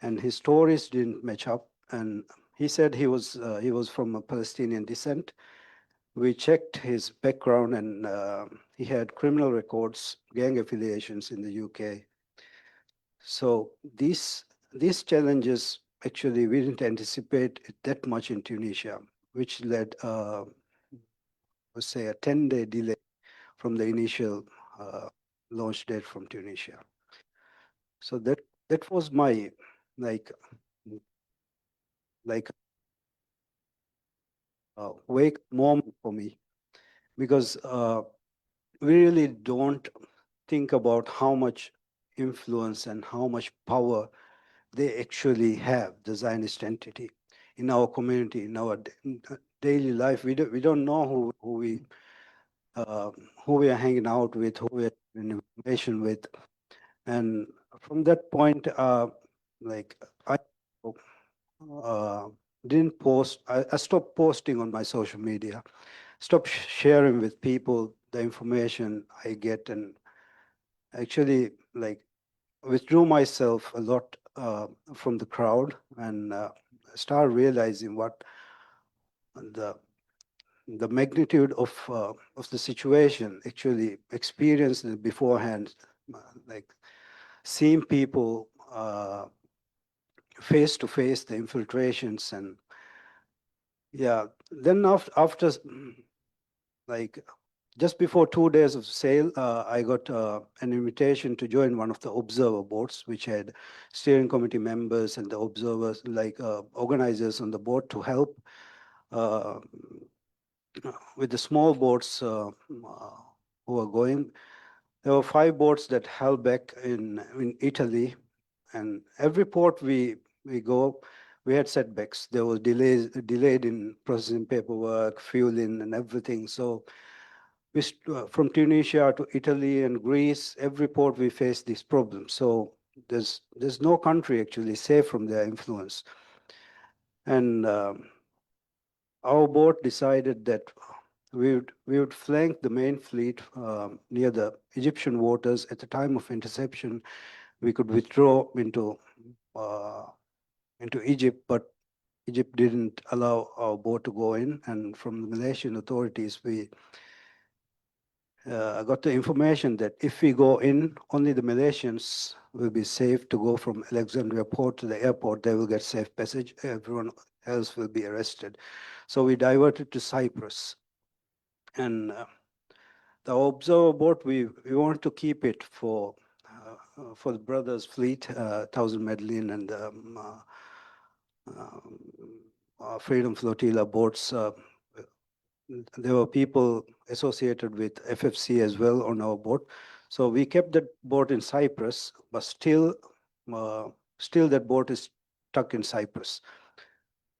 and his stories didn't match up. And he said he was from a Palestinian descent. We checked his background, and he had criminal records, gang affiliations in the UK. So these challenges, actually, we didn't anticipate it that much in Tunisia, which led, let's say, a 10-day delay from the initial launch date from Tunisia. So that was my like wake moment for me, because we really don't think about how much influence and how much power they actually have, the Zionist entity, in our community, in our daily life. We don't know who we are hanging out with, who we are in information with. And from that point, like I didn't post. I stopped posting on my social media, stopped sharing with people the information I get, and actually like withdrew myself a lot from the crowd, and started realizing what the magnitude of the situation, actually experienced it beforehand, like seeing people face to face, the infiltrations. And yeah, then after like just before 2 days of sale, I got an invitation to join one of the observer boards, which had steering committee members and the observers, like organizers on the board, to help with the small boats who are going. There were 5 boats that held back in Italy, and every port we go, we had setbacks. There was delayed in processing paperwork, fueling, and everything. So we from Tunisia to Italy and Greece, every port we face these problems. So there's no country actually safe from their influence. And our board decided that we would flank the main fleet near the Egyptian waters. At the time of interception, we could withdraw into Egypt, but Egypt didn't allow our boat to go in. And from the Malaysian authorities, we got the information that if we go in, only the Malaysians will be safe to go from Alexandria port to the airport. They will get safe passage. Everyone else will be arrested. So we diverted to Cyprus. And the observer boat, we wanted to keep it for the brothers' fleet, Thousand Medellin and Freedom Flotilla boats. There were people associated with FFC as well on our boat. So we kept that boat in Cyprus, but still that boat is stuck in Cyprus.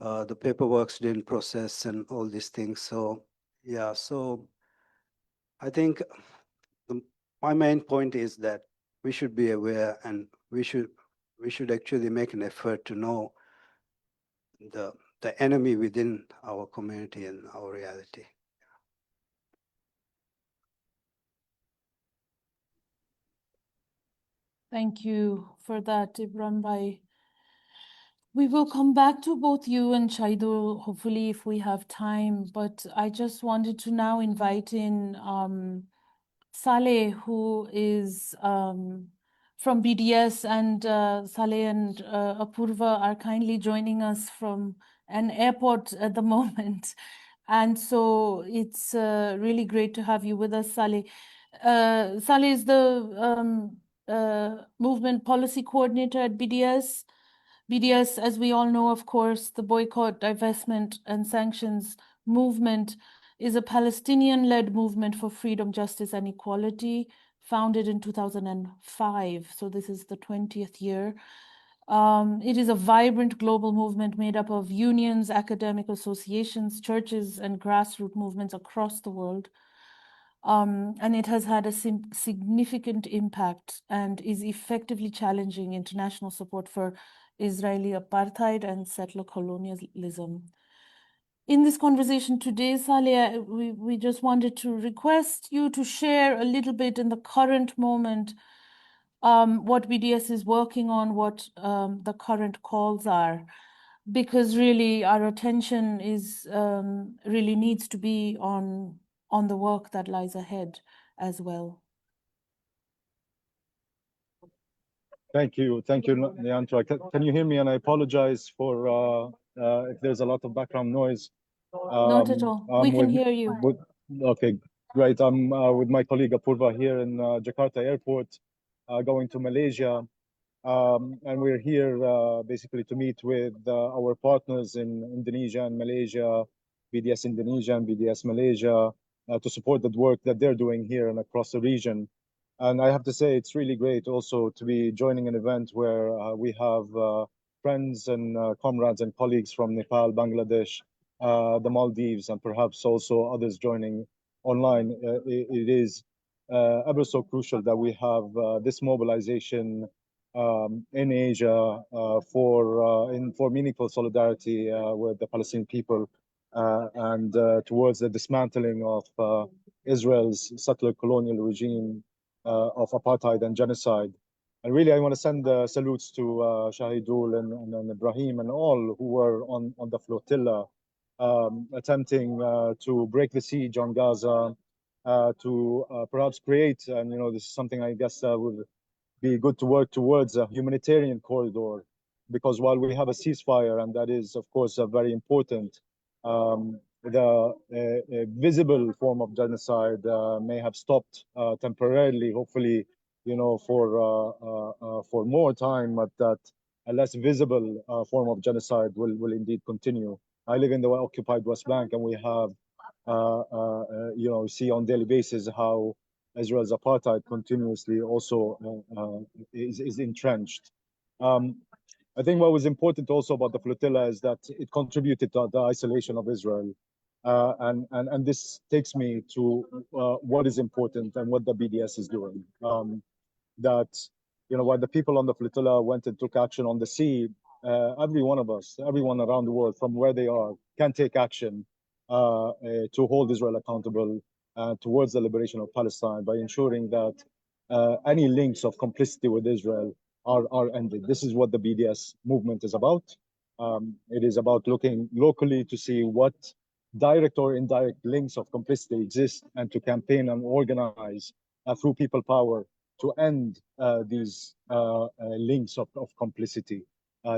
The paperwork didn't process and all these things. So yeah, so I think my main point is that we should be aware, and we should actually make an effort to know the the enemy within our community and our reality. Thank you for that, Ibram Bhai. We will come back to both you and Shahidul, hopefully, if we have time. But I just wanted to now invite in Saleh, who is from BDS, and Saleh and Apurva are kindly joining us from an airport at the moment. And so it's really great to have you with us, Saleh. Saleh is the movement policy coordinator at BDS. BDS, as we all know, of course, the boycott, divestment, and sanctions movement is a Palestinian-led movement for freedom, justice, and equality, founded in 2005. So this is the 20th year. It is a vibrant global movement made up of unions, academic associations, churches, and grassroots movements across the world. And it has had a significant impact and is effectively challenging international support for Israeli apartheid and settler colonialism. In this conversation today, Saleh, we just wanted to request you to share a little bit in the current moment what BDS is working on, what the current calls are, because really our attention is really needs to be on the work that lies ahead as well. Thank you, Nayantara. Can you hear me? And I apologize for if there's a lot of background noise. Not at all. We can hear you. Okay, great. I'm with my colleague Apurva here in Jakarta Airport, going to Malaysia. And we're here basically to meet with our partners in Indonesia and Malaysia, BDS Indonesia and BDS Malaysia, to support the work that they're doing here and across the region. And I have to say, it's really great also to be joining an event where we have friends and comrades and colleagues from Nepal, Bangladesh, the Maldives, and perhaps also others joining online. It is ever so crucial that we have this mobilization in Asia for meaningful solidarity with the Palestinian people and towards the dismantling of Israel's settler colonial regime of apartheid and genocide. And really, I want to send salutes to Shahidul and Ibrahim and all who were on the flotilla, attempting to break the siege on Gaza, to perhaps create, and this is something I guess would be good to work towards a humanitarian corridor, because while we have a ceasefire, and that is, of course, very important, the visible form of genocide may have stopped temporarily, hopefully, for more time, but that a less visible form of genocide will indeed continue. I live in the occupied West Bank, and we have, see on daily basis how Israel's apartheid continuously also is entrenched. I think what was important also about the flotilla is that it contributed to the isolation of Israel. And this takes me to what is important and what the BDS is doing. That, while the people on the flotilla went and took action on the sea, every one of us, everyone around the world from where they are, can take action to hold Israel accountable towards the liberation of Palestine by ensuring that any links of complicity with Israel are ended. This is what the BDS movement is about. It is about looking locally to see what direct or indirect links of complicity exist and to campaign and organize through people power to end these links of complicity.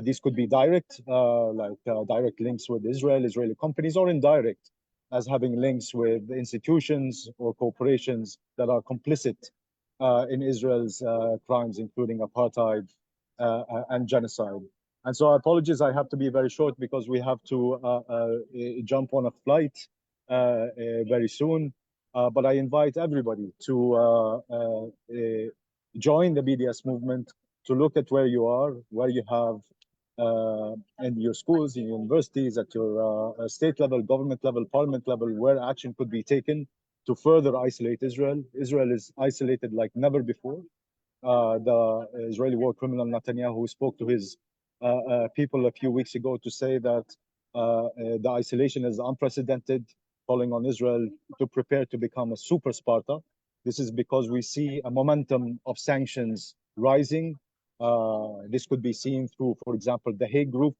These could be direct, like direct links with Israel, Israeli companies, or indirect, as having links with institutions or corporations that are complicit in Israel's crimes, including apartheid and genocide. And so apologies, I have to be very short because we have to jump on a flight very soon. But I invite everybody to join the BDS movement, to look at where you are, where you have in your schools, in universities, at your state level, government level, parliament level, where action could be taken to further isolate Israel. Israel is isolated like never before. The Israeli war criminal Netanyahu spoke to his people a few weeks ago to say that The isolation is unprecedented, calling on Israel to prepare to become a super Sparta. This is because we see a momentum of sanctions rising. This could be seen through, for example, the Hague Group,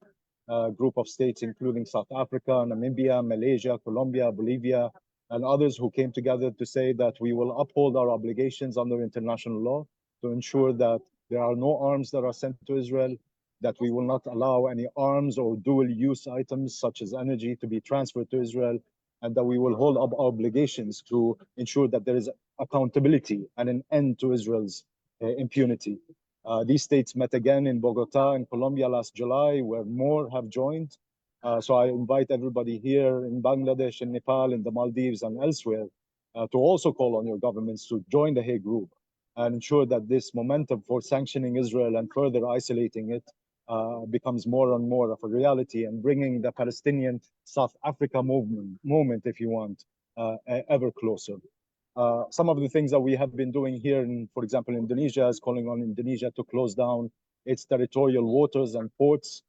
group of states including South Africa, Namibia, Malaysia, Colombia, Bolivia, and others who came together to say that we will uphold our obligations under international law to ensure that there are no arms that are sent to Israel, that we will not allow any arms or dual-use items such as energy to be transferred to Israel, and that we will hold up obligations to ensure that there is accountability and an end to Israel's impunity. These states met again in Bogota in Colombia last July, where more have joined. So I invite everybody here in Bangladesh, in Nepal, in the Maldives, and elsewhere to also call on your governments to join the Hague Group and ensure that this momentum for sanctioning Israel and further isolating it becomes more and more of a reality, and bringing the Palestinian South Africa moment, if you want, ever closer. Some of the things that we have been doing here in, for example, Indonesia, is calling on Indonesia to close down its territorial waters and ports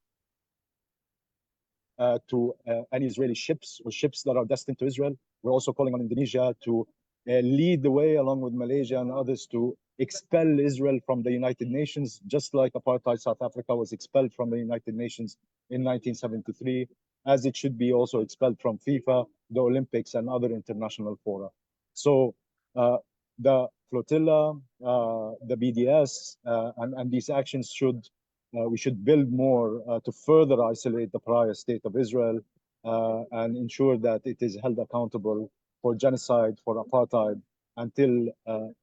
to any Israeli ships or ships that are destined to Israel. We're also calling on Indonesia to lead the way, along with Malaysia and others, to expel Israel from the United Nations, just like apartheid South Africa was expelled from the United Nations in 1973, as it should be also expelled from FIFA, the Olympics, and other international fora. So the flotilla, the BDS, and these actions should we should build more to further isolate the prior state of Israel and ensure that it is held accountable for genocide, for apartheid, until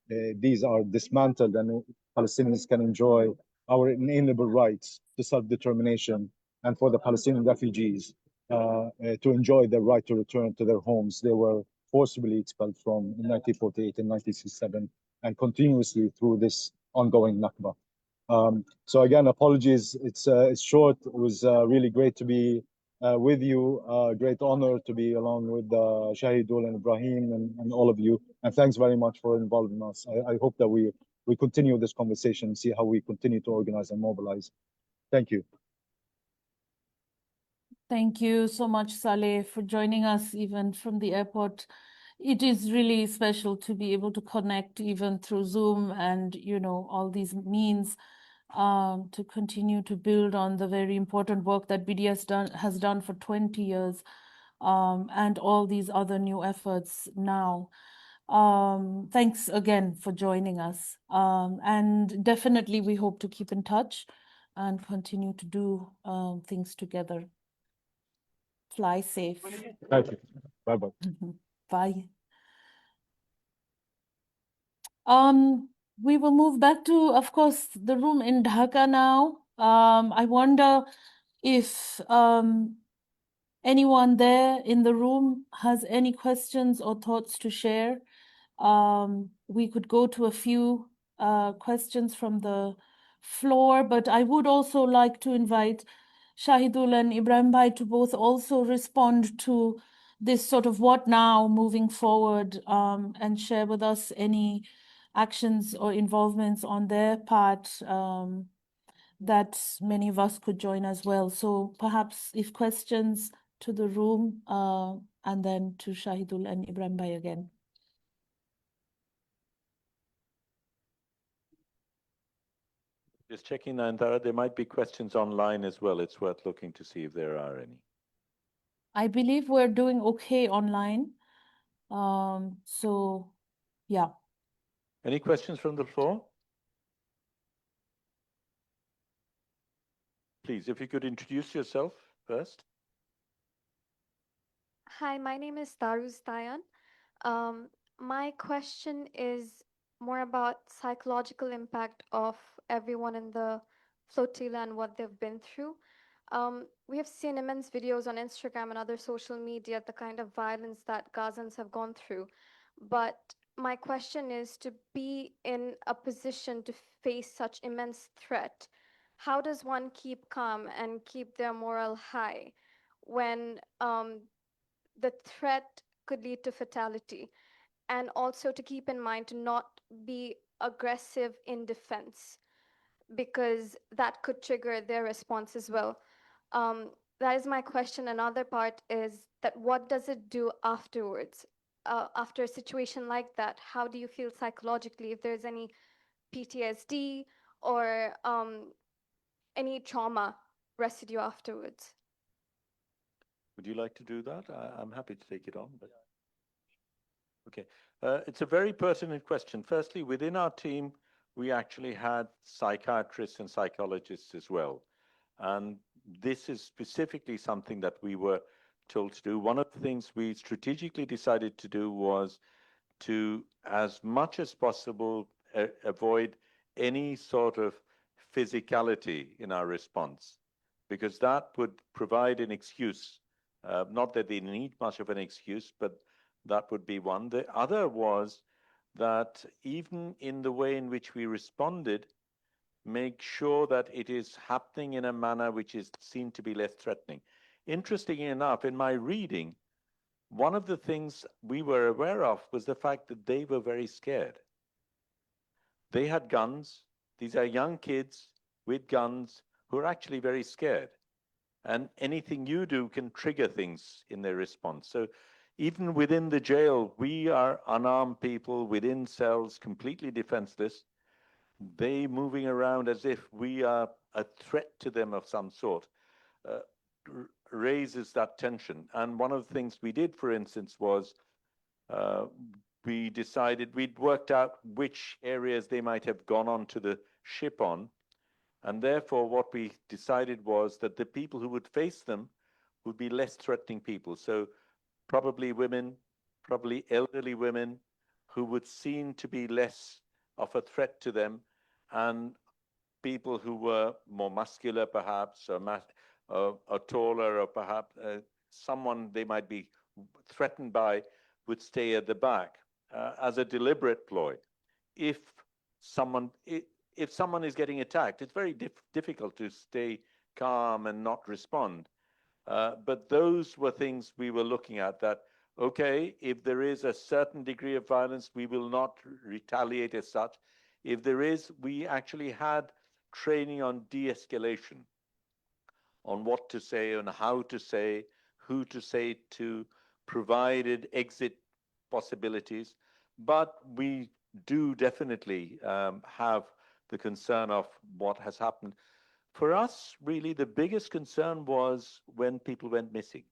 these are dismantled and Palestinians can enjoy our inalienable rights to self-determination, and for the Palestinian refugees to enjoy their right to return to their homes they were forcibly expelled from in 1948 and 1967, and continuously through this ongoing Nakba. So again, apologies. It's short. It was really great to be with you. Great honor to be along with Shahidul and Ibrahim and all of you. And thanks very much for involving us. I hope that we continue this conversation and see how we continue to organize and mobilize. Thank you. Thank you so much, Saleh, for joining us even from the airport. It is really special to be able to connect even through Zoom and, you know, all these means to continue to build on the very important work that BDS has done for 20 years and all these other new efforts now. Thanks again for joining us. And definitely we hope to keep in touch and continue to do things together. Fly safe. Thank you. Bye-bye. Bye. We will move back to, of course, the room in Dhaka now. I wonder if anyone there in the room has any questions or thoughts to share. We could go to a few questions from the floor, but I would also like to invite Shahidul and Ibrahim Bhai to both also respond to this sort of what now moving forward and share with us any actions or involvements on their part that many of us could join as well. So perhaps if questions to the room and then to Shahidul and Ibrahim Bhai again. Just checking, Nayantara, there might be questions online as well. It's worth looking to see if there are any. I believe we're doing okay online. So, yeah. Any questions from the floor? Please, if you could introduce yourself first. Hi, my name is Taruz Tayan. My question is more about psychological impact of everyone in the flotilla and what they've been through. We have seen immense videos on Instagram and other social media, the kind of violence that Gazans have gone through. But my question is, to be in a position to face such immense threat, how does one keep calm and keep their morale high when the threat could lead to fatality? And also to keep in mind to not be aggressive in defense, because that could trigger their response as well. that is my question. Another part is that what does it do afterwards? After a situation like that, how do you feel psychologically? If there's any PTSD or any trauma residue afterwards? Would you like to do that? I'm happy to take it on. But okay, it's a very pertinent question. Firstly, within our team, we actually had psychiatrists and psychologists as well. And this is specifically something that we were told to do. One of the things we strategically decided to do was to, as much as possible, avoid any sort of physicality in our response, because that would provide an excuse. Not that they need much of an excuse, but that would be one. The other was that even in the way in which we responded, make sure that it is happening in a manner which is seen to be less threatening. Interestingly enough, in my reading, one of the things we were aware of was the fact that they were very scared. They had guns. These are young kids with guns who are actually very scared. And anything you do can trigger things in their response. So even within the jail, we are unarmed people within cells, completely defenseless. They moving around as if we are a threat to them of some sort raises that tension. And one of the things we did, for instance, was we decided we'd worked out which areas they might have gone on to the ship on. And therefore, what we decided was that the people who would face them would be less threatening people. So probably women, probably elderly women who would seem to be less of a threat to them, and people who were more muscular, perhaps, or taller, or perhaps someone they might be threatened by would stay at the back as a deliberate ploy. If someone is getting attacked, it's very difficult to stay calm and not respond. But those were things we were looking at, that, okay, if there is a certain degree of violence, we will not retaliate as such. If there is, we actually had training on de-escalation, on what to say and how to say, who to say to, provided exit possibilities. But we do definitely have the concern of what has happened. For us, really, the biggest concern was when people went missing.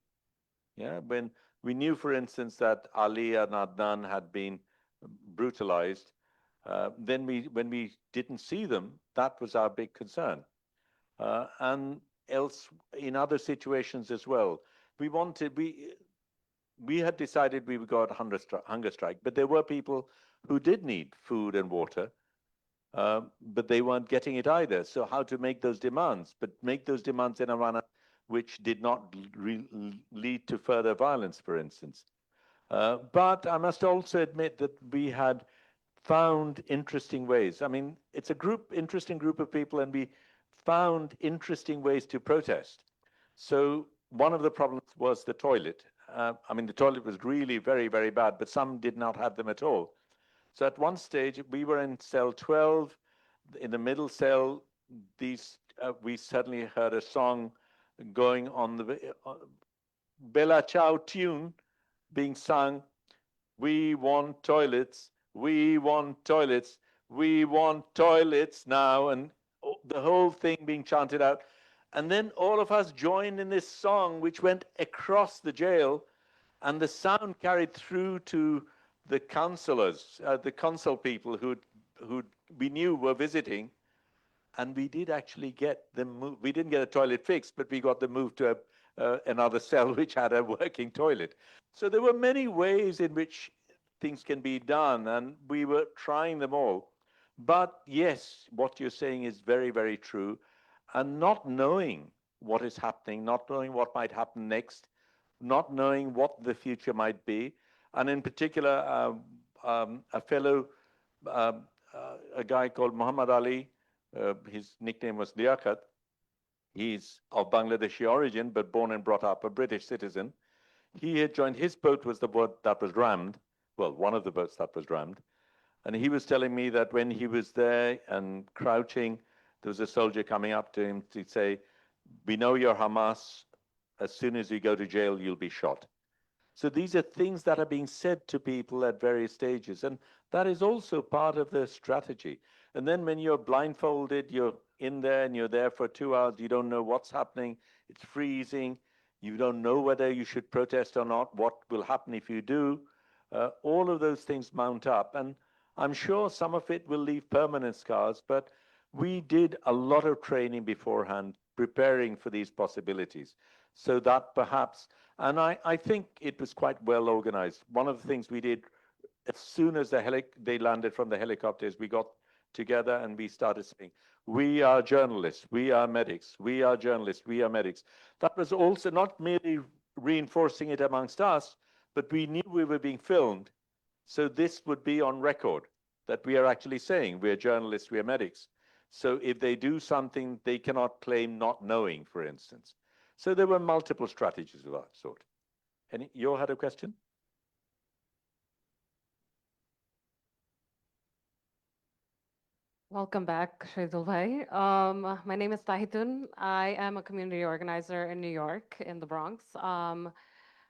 Yeah, when we knew, for instance, that Ali and Adnan had been brutalized, then when we didn't see them, that was our big concern. And else, in other situations as well, we had decided we would go on hunger strike, but there were people who did need food and water, but they weren't getting it either. So how to make those demands, but make those demands in a manner which did not lead to further violence, for instance. But I must also admit that we had found interesting ways. I mean, it's a interesting group of people, and we found interesting ways to protest. So one of the problems was the toilet. I mean, the toilet was really very, very bad, but some did not have them at all. So at one stage, we were in cell 12. In the middle cell, we suddenly heard a song going on the Bella Ciao tune being sung. We want toilets. We want toilets. We want toilets now. And the whole thing being chanted out. And then all of us joined in this song, which went across the jail, and the sound carried through to the counselors, the consul people who we knew were visiting. And we did actually get them moved. We didn't get a toilet fixed, but we got them moved to another cell which had a working toilet. So there were many ways in which things can be done, and we were trying them all. But yes, what you're saying is very, very true. And not knowing what is happening, not knowing what might happen next, not knowing what the future might be. And in particular, a fellow, a guy called Muhammad Ali, his nickname was Liaquat. He's of Bangladeshi origin, but born and brought up a British citizen. He had joined, his boat was the boat that was rammed, well, one of the boats that was rammed. And he was telling me that when he was there and crouching, there was a soldier coming up to him to say, we know you're Hamas, as soon as you go to jail, you'll be shot. So these are things that are being said to people at various stages. And that is also part of the strategy. And then when you're blindfolded, you're in there and you're there for 2 hours, you don't know what's happening, it's freezing, you don't know whether you should protest or not, what will happen if you do. All of those things mount up. And I'm sure some of it will leave permanent scars, but we did a lot of training beforehand, preparing for these possibilities. So that perhaps, and I think it was quite well organized. One of the things we did, as soon as they landed from the helicopters, we got together and we started saying, we are journalists, we are medics, we are journalists, we are medics. That was also not merely reinforcing it amongst us, but we knew we were being filmed. So this would be on record that we are actually saying we're journalists, we're medics. So if they do something, they cannot claim not knowing, for instance. So there were multiple strategies of that sort. You had a question? Welcome back, Shahidul Bhai. My name is Tahitun. I am a community organizer in New York, in the Bronx.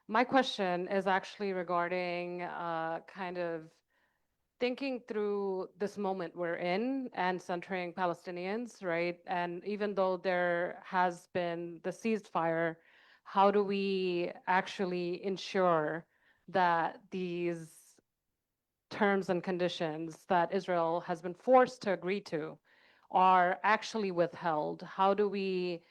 My question is actually regarding kind of thinking through this moment we're in and centering Palestinians, right? And even though there has been the ceasefire, how do we actually ensure that these terms and conditions that Israel has been forced to agree to are actually withheld? How do we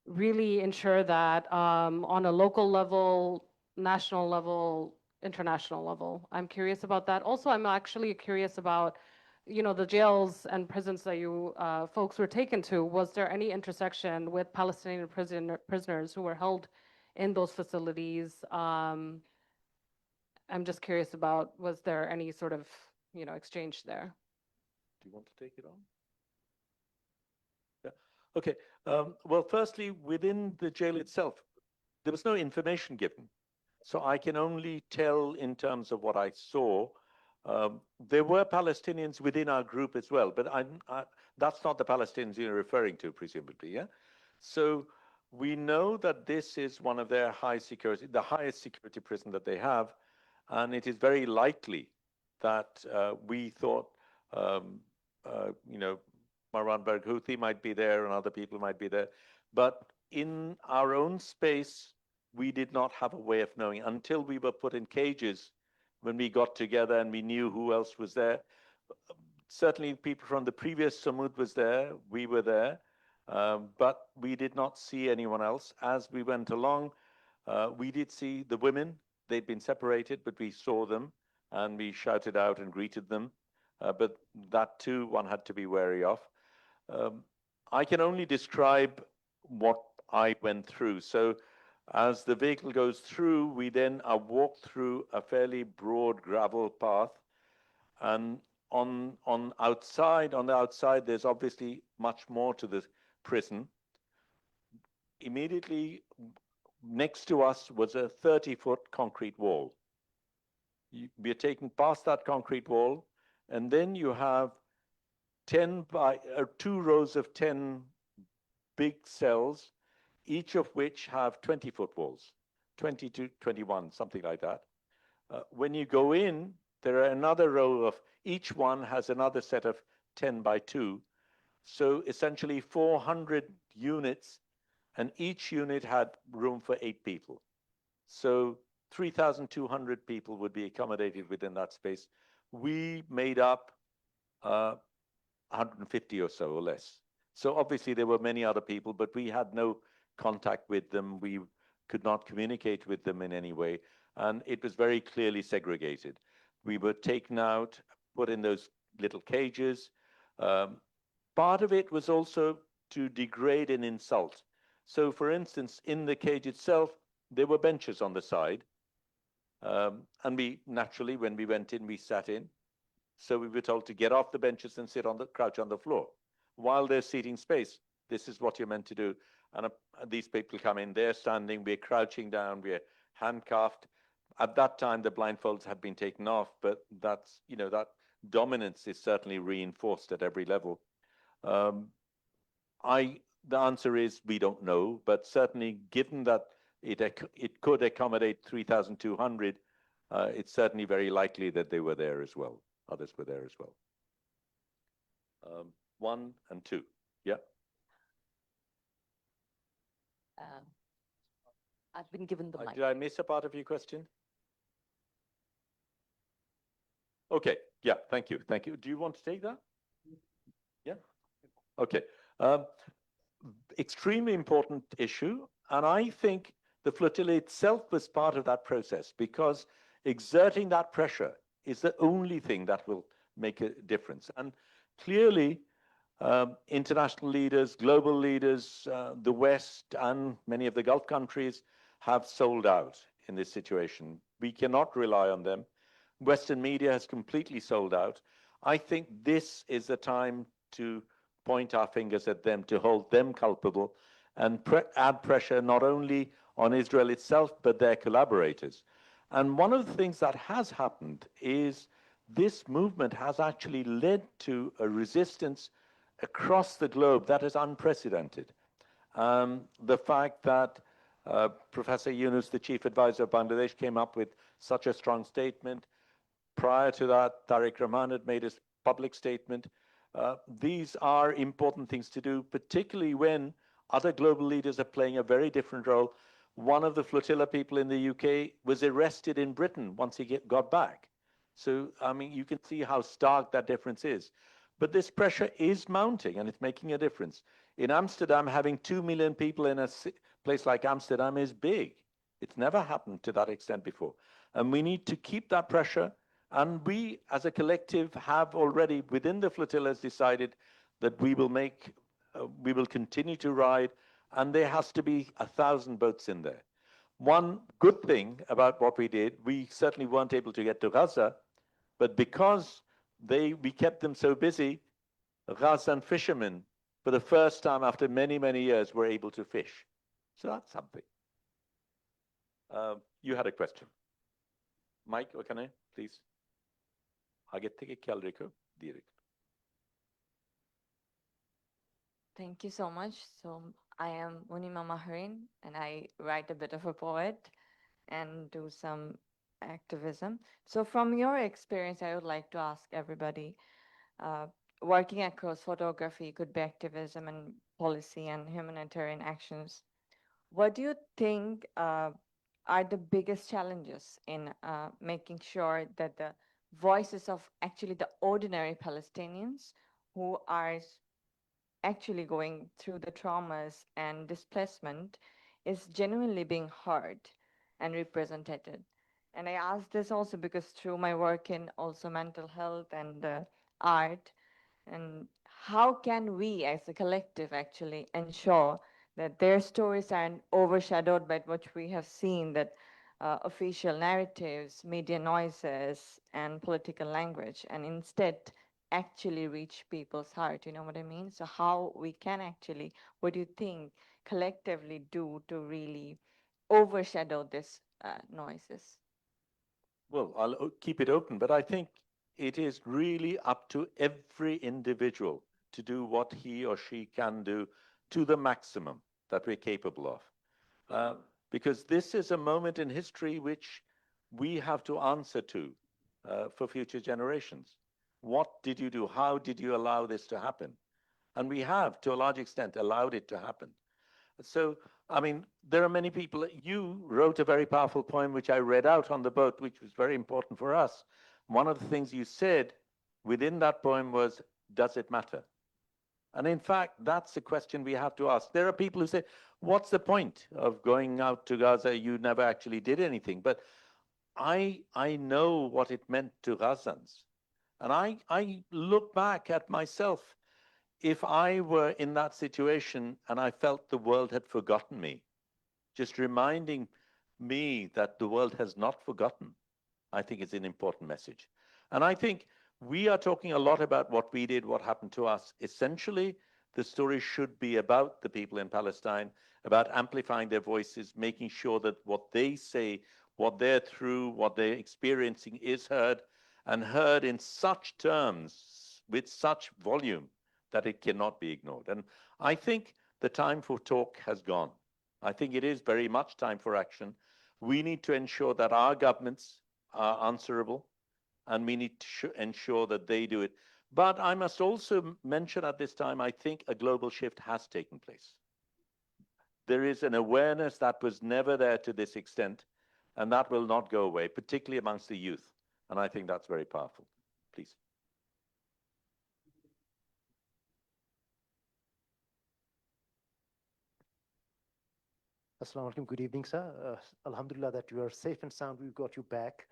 really ensure that on a local level, national level, international level? I'm curious about that. Also, I'm actually curious about, the jails and prisons that you folks were taken to. Was there any intersection with Palestinian prisoners who were held in those facilities? I'm just curious about, was there any sort of, exchange there? Do you want to take it on? Yeah. Okay. Well, firstly, within the jail itself, there was no information given. So I can only tell in terms of what I saw. There were Palestinians within our group as well, but that's not the Palestinians you're referring to, presumably, yeah? So we know that this is one of their the highest security prison that they have. And it is very likely that we thought, Marwan Barghouti might be there and other people might be there. But in our own space, we did not have a way of knowing until we were put in cages when we got together and we knew who else was there. Certainly people from the previous Samud was there, we were there, but we did not see anyone else. As we went along, we did see the women. They'd been separated, but we saw them and we shouted out and greeted them. But that too, one had to be wary of. I can only describe what I went through. So as the vehicle goes through, we then are walked through a fairly broad gravel path. And on the outside, there's obviously much more to the prison. Immediately next to us was a 30-foot concrete wall. We are taken past that concrete wall, and then you have 2 rows of 10 big cells, each of which have 20-foot walls, 20 to 21, something like that. When you go in, there are another row of, each one has another set of 10 by 2. So essentially 400 units, and each unit had room for 8 people. So 3,200 people would be accommodated within that space. We made up 150 or so or less. So obviously there were many other people, but we had no contact with them. We could not communicate with them in any way. And it was very clearly segregated. We were taken out, put in those little cages. Part of it was also to degrade and insult. So for instance, in the cage itself, there were benches on the side. And we naturally, when we went in, we sat in. So we were told to get off the benches and crouch on the floor. While there's seating space, this is what you're meant to do. And these people come in, they're standing, we're crouching down, we're handcuffed. At that time, the blindfolds had been taken off, but that's, that dominance is certainly reinforced at every level. The answer is we don't know, but certainly given that it could accommodate 3,200, it's certainly very likely that they were there as well. Others were there as well. 1 and 2, yeah. I've been given the mic. Did I miss a part of your question? Okay, yeah, thank you, thank you. Do you want to take that? Yeah, okay. Extremely important issue, and I think the flotilla itself was part of that process, because exerting that pressure is the only thing that will make a difference. And clearly, international leaders, global leaders, the West and many of the Gulf countries have sold out in this situation. We cannot rely on them. Western media has completely sold out. I think this is the time to point our fingers at them, to hold them culpable, and add pressure not only on Israel itself, but their collaborators. And one of the things that has happened is this movement has actually led to a resistance across the globe that is unprecedented. The fact that Professor Yunus, the chief advisor of Bangladesh, came up with such a strong statement. Prior to that, Tariq Rahman had made a public statement. These are important things to do, particularly when other global leaders are playing a very different role. One of the flotilla people in the UK was arrested in Britain once he got back. So, I mean, you can see how stark that difference is. But this pressure is mounting, and it's making a difference. In Amsterdam, having 2 million people in a place like Amsterdam is big. It's never happened to that extent before. And we need to keep that pressure. And we, as a collective, have already, within the flotillas, decided that we will continue to ride, and there has to be 1,000 boats in there. One good thing about what we did, we certainly weren't able to get to Gaza, but because we kept them so busy, Gazan fishermen, for the first time after many, many years, were able to fish. So that's something. You had a question. Mike, Okane, please. Thank you so much. So I am Munima Maharin, and I write a bit of a poet and do some activism. So from your experience, I would like to ask everybody, working across photography, could be activism and policy and humanitarian actions. What do you think are the biggest challenges in making sure that the voices of actually the ordinary Palestinians who are actually going through the traumas and displacement is genuinely being heard and represented? And I ask this also because through my work in also mental health and art, and how can we as a collective actually ensure that their stories aren't overshadowed by what we have seen, that official narratives, media noises, and political language, and instead actually reach people's heart, you know what I mean? So how we can actually, what do you think, collectively do to really overshadow this noises? Well, I'll keep it open, but I think it is really up to every individual to do what he or she can do to the maximum that we're capable of. Because this is a moment in history which we have to answer to for future generations. What did you do? How did you allow this to happen? And we have, to a large extent, allowed it to happen. So, I mean, there are many people. You wrote a very powerful poem, which I read out on the boat, which was very important for us. One of the things you said within that poem was, does it matter? And in fact, that's the question we have to ask. There are people who say, what's the point of going out to Gaza? You never actually did anything. But I know what it meant to Gazans. And I look back at myself. If I were in that situation and I felt the world had forgotten me, just reminding me that the world has not forgotten, I think it's an important message. And I think we are talking a lot about what we did, what happened to us. Essentially, the story should be about the people in Palestine, about amplifying their voices, making sure that what they say, what they're through, what they're experiencing is heard, and heard in such terms, with such volume, that it cannot be ignored. And I think the time for talk has gone. I think it is very much time for action. We need to ensure that our governments are answerable, and we need to ensure that they do it. But I must also mention at this time, I think a global shift has taken place. There is an awareness that was never there to this extent, and that will not go away, particularly amongst the youth. And I think that's very powerful. Please. Assalamu alaikum. Good evening, sir. Alhamdulillah that you are safe and sound. We've got you back.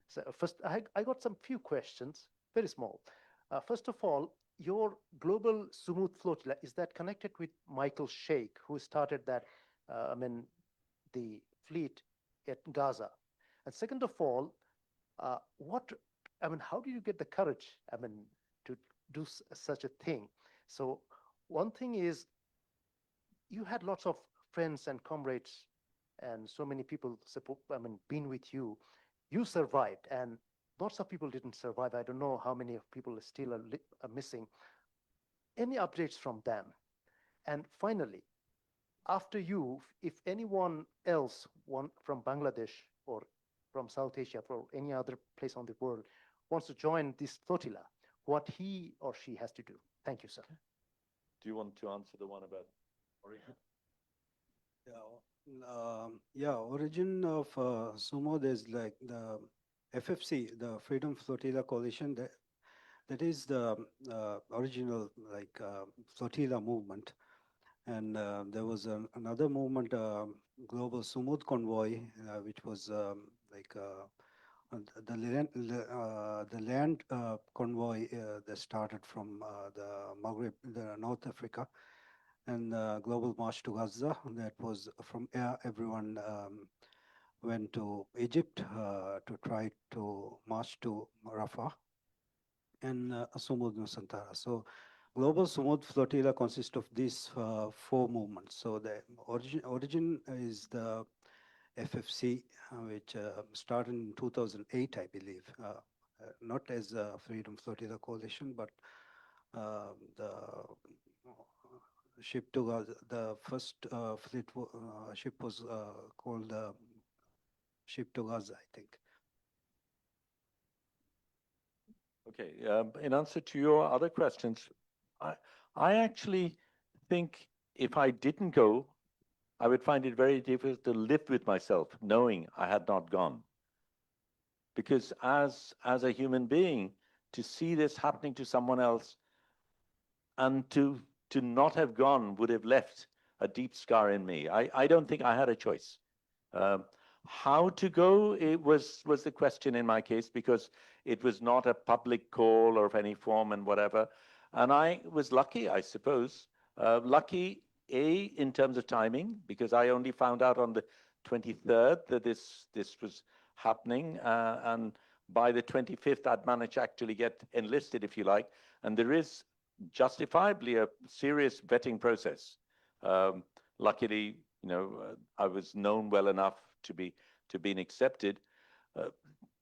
So first, I got some few questions, very small. First of all, your global Sumud Flotilla, is that connected with Michael Sheikh, who started that, the fleet at Gaza? And second of all, how do you get the courage, to do such a thing? So one thing is, you had lots of friends and comrades and so many people been with you. You survived, and lots of people didn't survive. I don't know how many people still are missing. Any updates from them? And finally, after you, if anyone else from Bangladesh or from South Asia, or any other place on the world, wants to join this flotilla, what he or she has to do? Thank you, sir. Do you want to answer the one about origin? Origin of Sumud is like the FFC, the Freedom Flotilla Coalition. That is the original flotilla movement. And there was another movement, Global Sumud Convoy, which was the land convoy that started from the Maghreb, the North Africa, and Global March to Gaza. That was from everyone went to Egypt to try to march to Rafah and Sumud Nusantara. So Global Sumud Flotilla consists of these four movements. So the origin is the FFC, which started in 2008, I believe, not as a Freedom Flotilla Coalition, but the ship to Gaza, the first fleet ship was called ship to Gaza, I think. Okay, in answer to your other questions, I actually think if I didn't go, I would find it very difficult to live with myself knowing I had not gone. Because as a human being, to see this happening to someone else and to not have gone would have left a deep scar in me. I don't think I had a choice. How to go, it was the question in my case, because it was not a public call or of any form and whatever. And I was lucky, I suppose. Lucky, in terms of timing, because I only found out on the 23rd that this was happening. And by the 25th, I'd managed to actually get enlisted, if you like. And there is justifiably a serious vetting process. Luckily, I was known well enough to be accepted.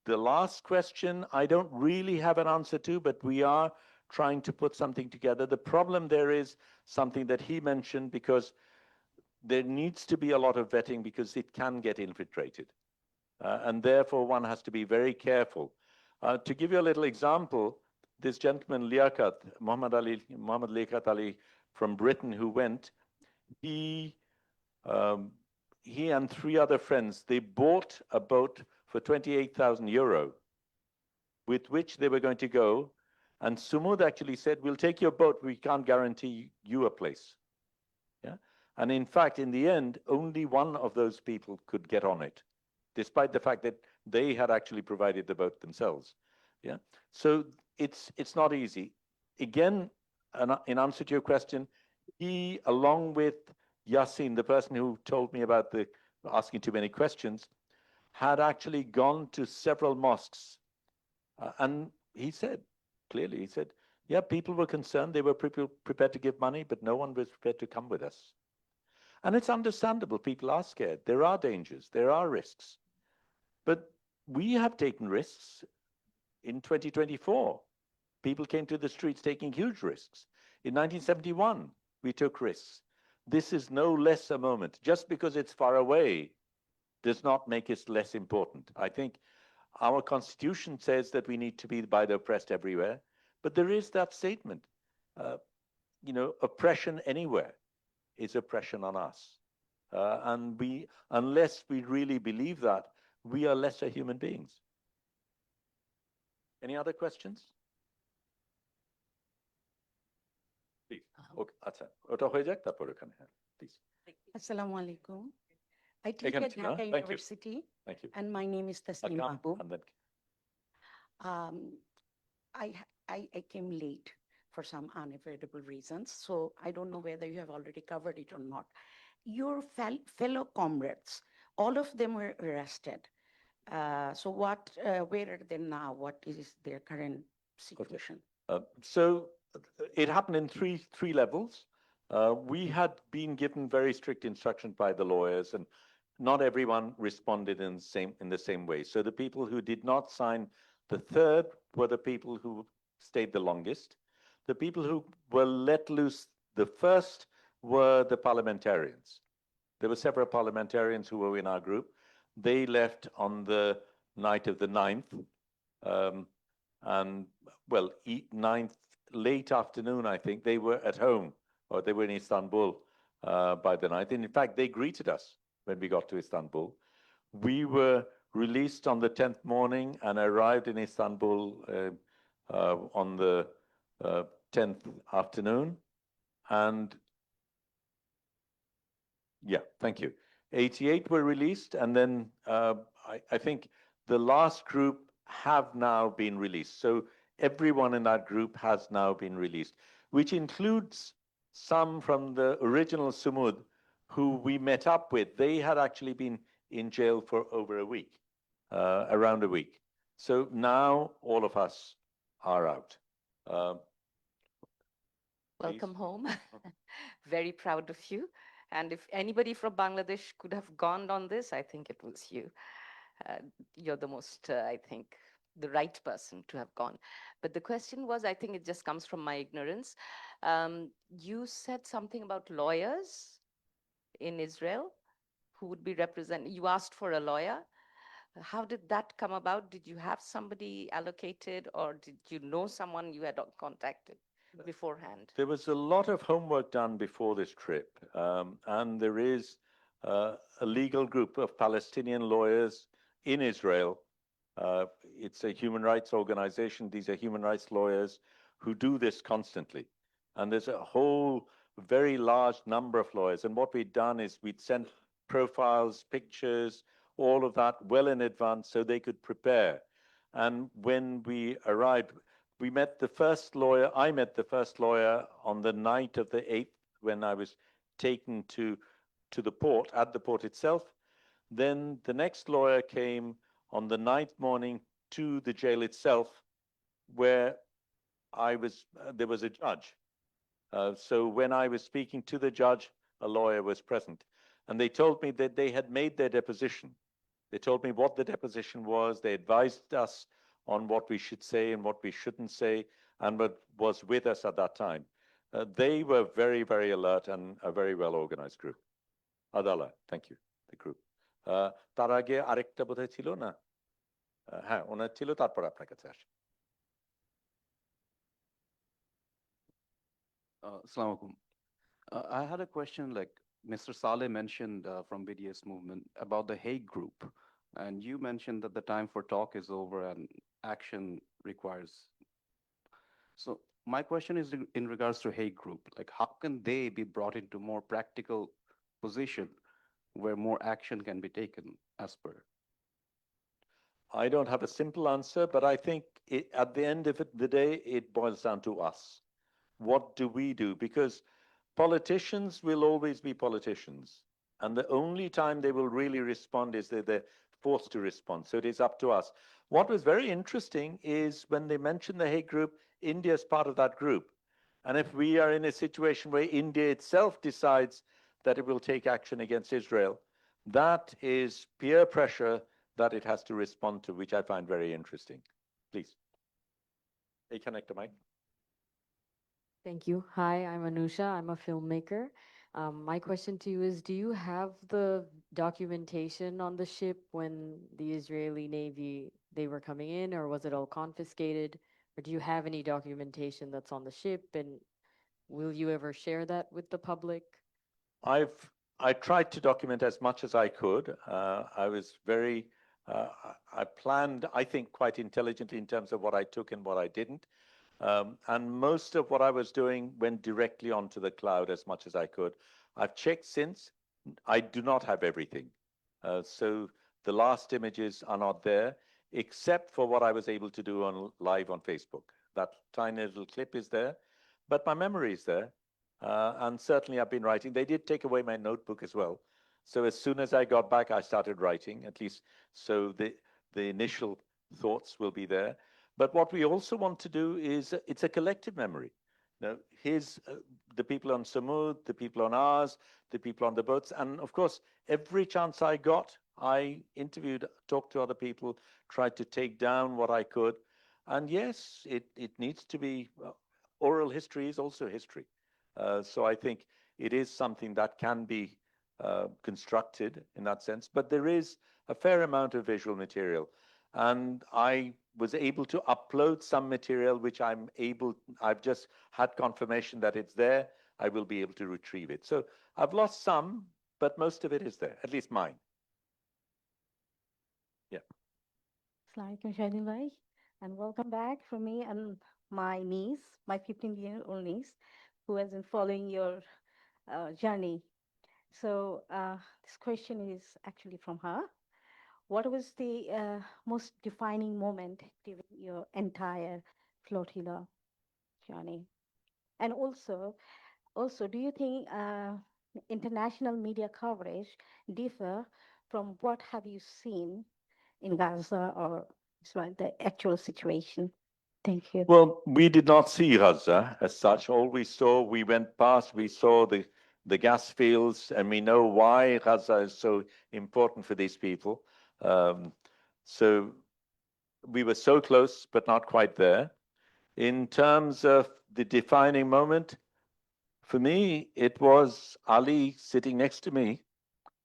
The last question, I don't really have an answer to, but we are trying to put something together. The problem there is something that he mentioned, because there needs to be a lot of vetting because it can get infiltrated. And therefore, one has to be very careful. To give you a little example, this gentleman, Muhammad Liaquat Ali from Britain, who went, he and three other friends, they bought a boat for 28,000 euro, with which they were going to go. And Sumud actually said, we'll take your boat, we can't guarantee you a place. Yeah. And in fact, in the end, only one of those people could get on it, despite the fact that they had actually provided the boat themselves. Yeah. So it's not easy. Again, in answer to your question, he, along with Yassin, the person who told me about the asking too many questions, had actually gone to several mosques. And he said, clearly, he said, yeah, people were concerned. They were prepared to give money, but no one was prepared to come with us. And it's understandable. People are scared. There are dangers. There are risks. But we have taken risks in 2024. People came to the streets taking huge risks. In 1971, we took risks. this is no less a moment. Just because it's far away does not make it less important. I think our constitution says that we need to be by the oppressed everywhere, but there is that statement. Oppression anywhere is oppression on us. And unless we really believe that, we are lesser human beings. Any other questions? Please. Okay, আচ্ছা ওটা হয়ে যাক তারপর ওখানে please. Assalamu alaikum. I teach Ekan at Tina, Dhaka thank you. University, Thank you. and my name is Tasneem Come, Mahbub. and then I came late for some unavoidable reasons, so I don't know whether you have already covered it or not. Your fellow comrades, all of them were arrested. So where are they now? What is their current situation? So it happened in three levels. We had been given very strict instructions by the lawyers, and not everyone responded in the same way. So the people who did not sign the third were the people who stayed the longest. The people who were let loose the first were the parliamentarians. There were several parliamentarians who were in our group. They left on the night of the 9th. And well, 9th, late afternoon, I think, they were at home, or they were in Istanbul by the night. And in fact, they greeted us when we got to Istanbul. We were released on the 10th morning and arrived in Istanbul on the 10th afternoon. And yeah, thank you. 88 were released, and then I think the last group have now been released. So everyone in that group has now been released, which includes some from the original Sumud who we met up with. They had actually been in jail for over a week, around a week. So now all of us are out. Welcome home. Very proud of you. And if anybody from Bangladesh could have gone on this, I think it was you. You're the most, I think, the right person to have gone. But the question was, I think it just comes from my ignorance. You said something about lawyers in Israel who would be representing, you asked for a lawyer. How did that come about? Did you have somebody allocated, or did you know someone you had contacted beforehand? There was a lot of homework done before this trip, and there is a legal group of Palestinian lawyers in Israel. It's a human rights organization. These are human rights lawyers who do this constantly. And there's a whole very large number of lawyers. And what we'd done is we'd sent profiles, pictures, all of that well in advance so they could prepare. And when we arrived, we met the first lawyer. I met the first lawyer on the night of the 8th when I was taken to the port, at the port itself. Then the next lawyer came on the 9th morning to the jail itself, where there was a judge. So when I was speaking to the judge, a lawyer was present. And they told me that they had made their deposition. They told me what the deposition was. They advised us on what we should say and what we shouldn't say, and what was with us at that time. They were very, very alert and a very well-organized group. Adala, thank you, the group. তার আগে আরেকটা বোধহয় ছিল না? হ্যাঁ, ওনার ছিল, তারপর আপনার কাছে আসে। Assalamu alaikum. I had a question, like Mr. Saleh mentioned from BDS movement about the Hague group, and you mentioned that the time for talk is over and action requires. So my question is in regards to Hague group, like how can they be brought into more practical position where more action can be taken as per? I don't have a simple answer, but I think at the end of the day, it boils down to us. What do we do? Because politicians will always be politicians. And the only time they will really respond is that they're forced to respond. So it is up to us. What was very interesting is when they mentioned the Hague Group, India is part of that group. And if we are in a situation where India itself decides that it will take action against Israel, that is peer pressure that it has to respond to, which I find very interesting. Please. Hey, connect the mic. Thank you. Hi, I'm Anusha. I'm a filmmaker. My question to you is, do you have the documentation on the ship when the Israeli Navy, they were coming in, or was it all confiscated? Or do you have any documentation that's on the ship, and will you ever share that with the public? I tried to document as much as I could. I was very, I planned, I think, quite intelligently in terms of what I took and what I didn't. And most of what I was doing went directly onto the cloud as much as I could. I've checked since. I do not have everything. So the last images are not there, except for what I was able to do on live on Facebook. That tiny little clip is there, but my memory is there. And certainly I've been writing. They did take away my notebook as well. So as soon as I got back, I started writing, at least so the initial thoughts will be there. But what we also want to do is it's a collective memory. You know, the people on Samud, the people on ours, the people on the boats, and of course, every chance I got, I interviewed, talked to other people, tried to take down what I could. And yes, it needs to be, oral history is also history. So I think it is something that can be constructed in that sense, but there is a fair amount of visual material. And I was able to upload some material, which I've just had confirmation that it's there. I will be able to retrieve it. So I've lost some, but most of it is there, at least mine. Yeah. Assalamu alaikum, Shahidul bhai, and welcome back from me and my niece, my 15-year-old niece, who has been following your journey. So this question is actually from her. What was the most defining moment during your entire flotilla journey? And also, do you think international media coverage differ from what have you seen in Gaza or Israel, the actual situation? Thank you. Well, we did not see Gaza as such. All we saw, we went past, we saw the gas fields, and we know why Gaza is so important for these people. So we were so close, but not quite there. In terms of the defining moment, for me, it was Ali sitting next to me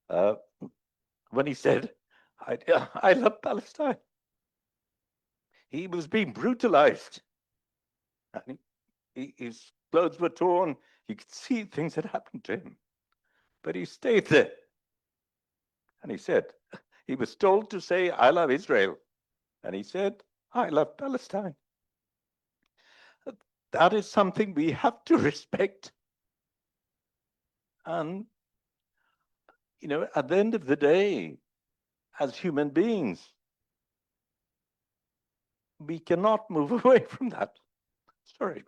when he said, I love Palestine. He was being brutalized. And his clothes were torn. You could see things had happened to him. But he stayed there. And he said, he was told to say, I love Israel. And he said, I love Palestine. That is something we have to respect. And, you know, at the end of the day, as human beings, we cannot move away from that. Sorry.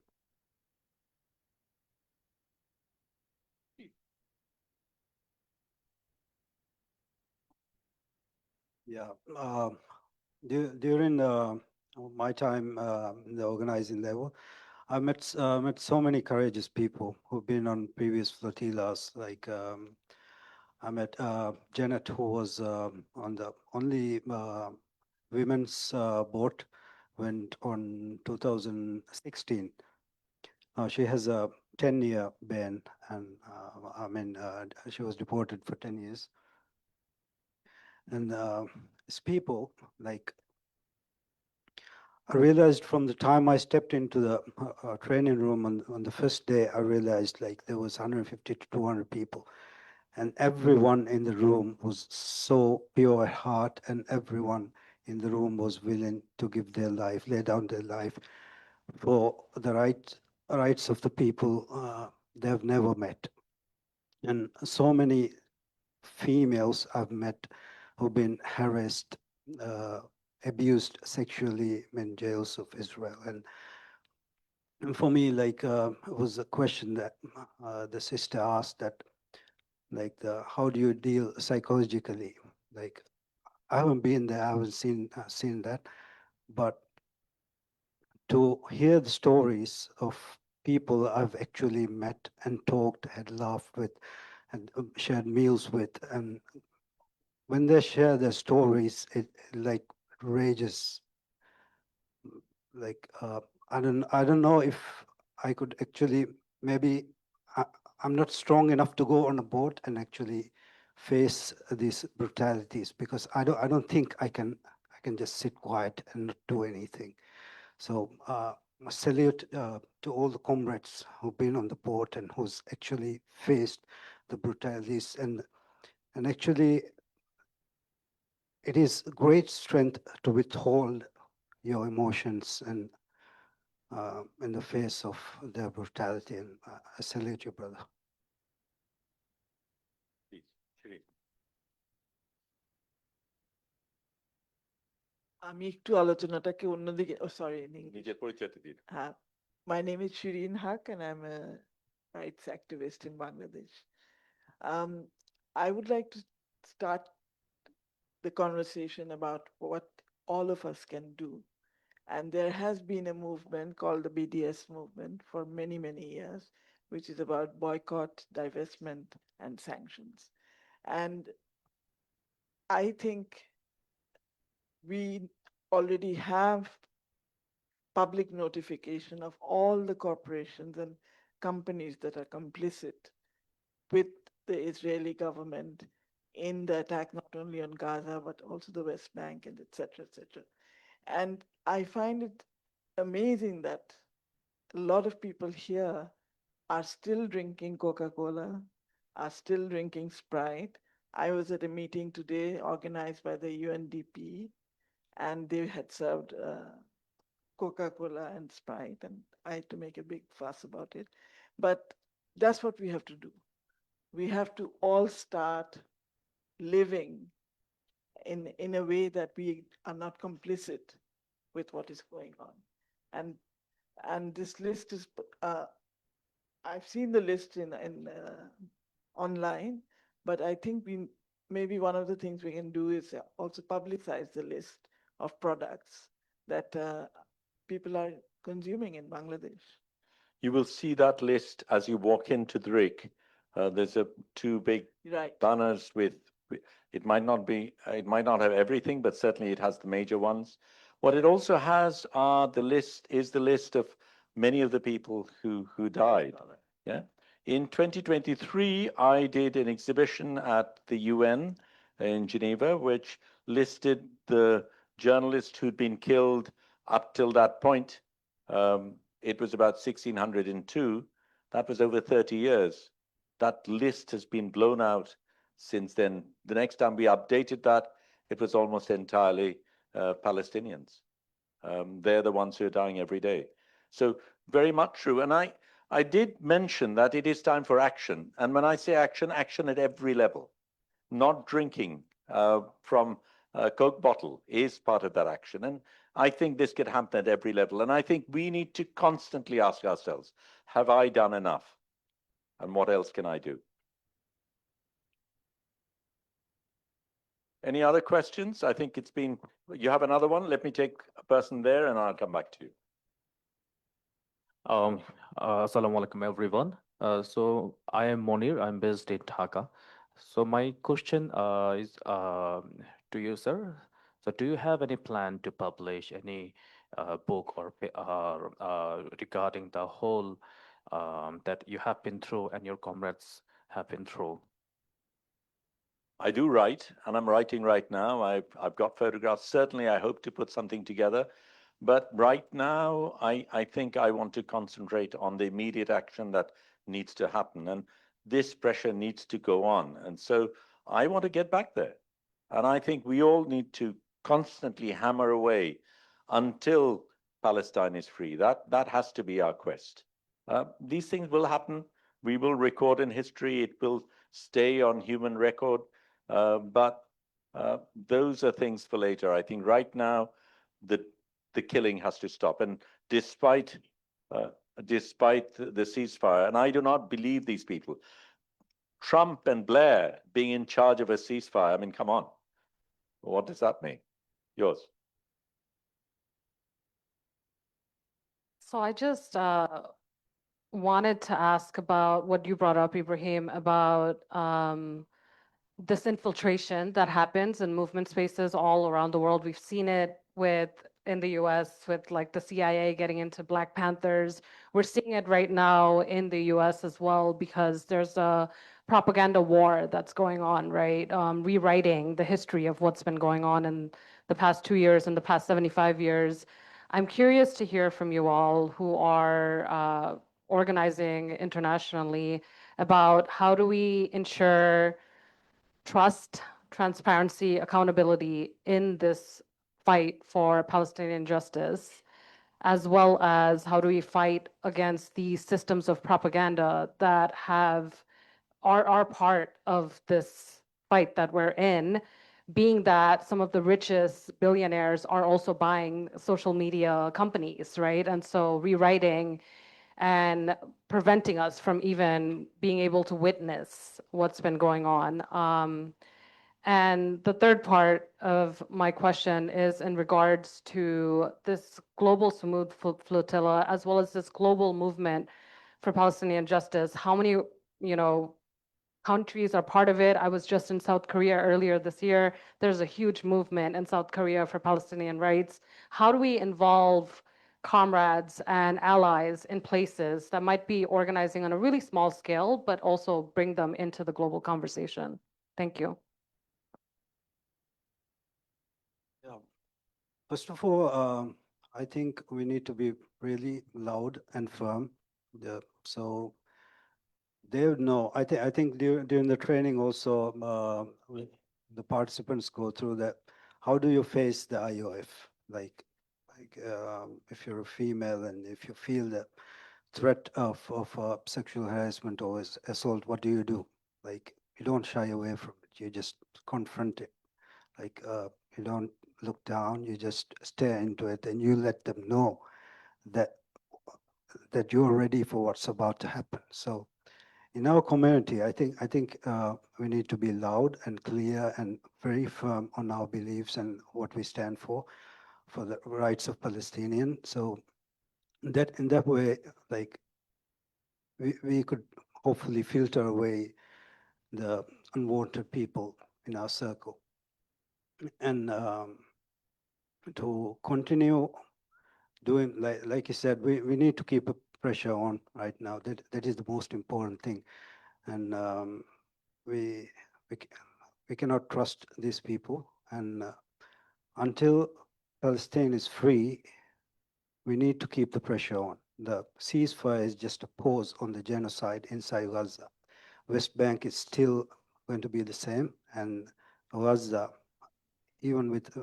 Yeah. During my time in the organizing level, I met so many courageous people who've been on previous flotillas. Like I met Janet, who was on the only women's boat, went on 2016. She has a 10-year ban, and she was deported for 10 years. And it's people like, I realized from the time I stepped into the training room on the first day, I realized like there was 150 to 200 people, and everyone in the room was so pure at heart, and everyone in the room was willing to give their life, lay down their life for the rights of the people they have never met. And so many females I've met who've been harassed, abused sexually in jails of Israel. And for me, like, it was a question that the sister asked, that, like, how do you deal psychologically? Like, I haven't been there, I haven't seen that, but to hear the stories of people I've actually met and talked, had laughed with, and shared meals with, and when they share their stories, it like rages. Like I don't know if I could actually, maybe I'm not strong enough to go on a boat and actually face these brutalities, because I don't think I can just sit quiet and not do anything. So a salute to all the comrades who've been on the boat and who's actually faced the brutalities, and actually it is great strength to withhold your emotions and in the face of their brutality, and I salute you, brother. আমি একটু আলোচনাটাকে অন্যদিকে sorry নিজের পরিচয়টা দিন। হ্যাঁ, my name is Shirin Haq and I'm a rights activist in Bangladesh. I would like to start the conversation about what all of us can do. And there has been a movement called the BDS movement for many, many years, which is about boycott, divestment, and sanctions. And I think we already have public notification of all the corporations and companies that are complicit with the Israeli government in the attack not only on Gaza but also the West Bank and etc. etc. And I find it amazing that a lot of people here are still drinking Coca-Cola, are still drinking Sprite. I was at a meeting today organized by the UNDP, and they had served Coca-Cola and Sprite, and I had to make a big fuss about it. But that's what we have to do. We have to all start living in a way that we are not complicit with what is going on. And this list is, I've seen the list in online, but I think maybe one of the things we can do is also publicize the list of products that people are consuming in Bangladesh. You will see that list as you walk into the RIC. There's two big banners with, it might not have everything, but certainly it has the major ones. What it also has is the list of many of the people who died. Yeah. In 2023, I did an exhibition at the UN in Geneva, which listed the journalists who'd been killed up till that point. It was about 1,602. That was over 30 years. That list has been blown out since then. The next time we updated that, it was almost entirely Palestinians. They're the ones who are dying every day. So very much true. And I did mention that it is time for action. And when I say action, action at every level. Not drinking from a Coke bottle is part of that action. And I think this could happen at every level. And I think we need to constantly ask ourselves, have I done enough? And what else can I do? Any other questions? I think it's been, you have another one? Let me take a person there and I'll come back to you. Assalamu alaikum, everyone. So I am Monir. I'm based in Dhaka. So my question is to you, sir. So do you have any plan to publish any book or regarding the whole that you have been through and your comrades have been through? I do write, and I'm writing right now. I've got photographs. Certainly, I hope to put something together. But right now, I think I want to concentrate on the immediate action that needs to happen. And this pressure needs to go on. And so I want to get back there. And I think we all need to constantly hammer away until Palestine is free. That has to be our quest. These things will happen. We will record in history. It will stay on human record. But those are things for later. I think right now, the killing has to stop. And despite the ceasefire, and I do not believe these people, Trump and Blair being in charge of a ceasefire, I mean, come on. What does that mean? Yours. So I just wanted to ask about what you brought up, Ibrahim, about this infiltration that happens in movement spaces all around the world. We've seen it with in the US with like the CIA getting into Black Panthers. We're seeing it right now in the US as well because there's a propaganda war that's going on, right? Rewriting the history of what's been going on in the past 2 years and the past 75 years. I'm curious to hear from you all who are organizing internationally about how do we ensure trust, transparency, accountability in this fight for Palestinian justice, as well as how do we fight against these systems of propaganda that are part of this fight that we're in, being that some of the richest billionaires are also buying social media companies, right? And so rewriting and preventing us from even being able to witness what's been going on. And the third part of my question is in regards to this global Samud flotilla, as well as this global movement for Palestinian justice. How many, countries are part of it? I was just in South Korea earlier this year. There's a huge movement in South Korea for Palestinian rights. How do we involve comrades and allies in places that might be organizing on a really small scale, but also bring them into the global conversation? Thank you. Yeah. First of all, I think we need to be really loud and firm. So they would know. I think during the training also, the participants go through that. How do you face the IOF? Like if you're a female and if you feel the threat of sexual harassment or assault, what do you do? Like you don't shy away from it. You just confront it. Like you don't look down. You just stare into it, and you let them know that you're ready for what's about to happen. So in our community, I think we need to be loud and clear and very firm on our beliefs and what we stand for the rights of Palestinians. So that in that way, like we could hopefully filter away the unwanted people in our circle, and to continue doing like you said, we need to keep a pressure on right now. That is the most important thing, and we cannot trust these people. And until Palestine is free, we need to keep the pressure on. The ceasefire is just a pause on the genocide inside Gaza. West Bank is still going to be the same, and Gaza, even with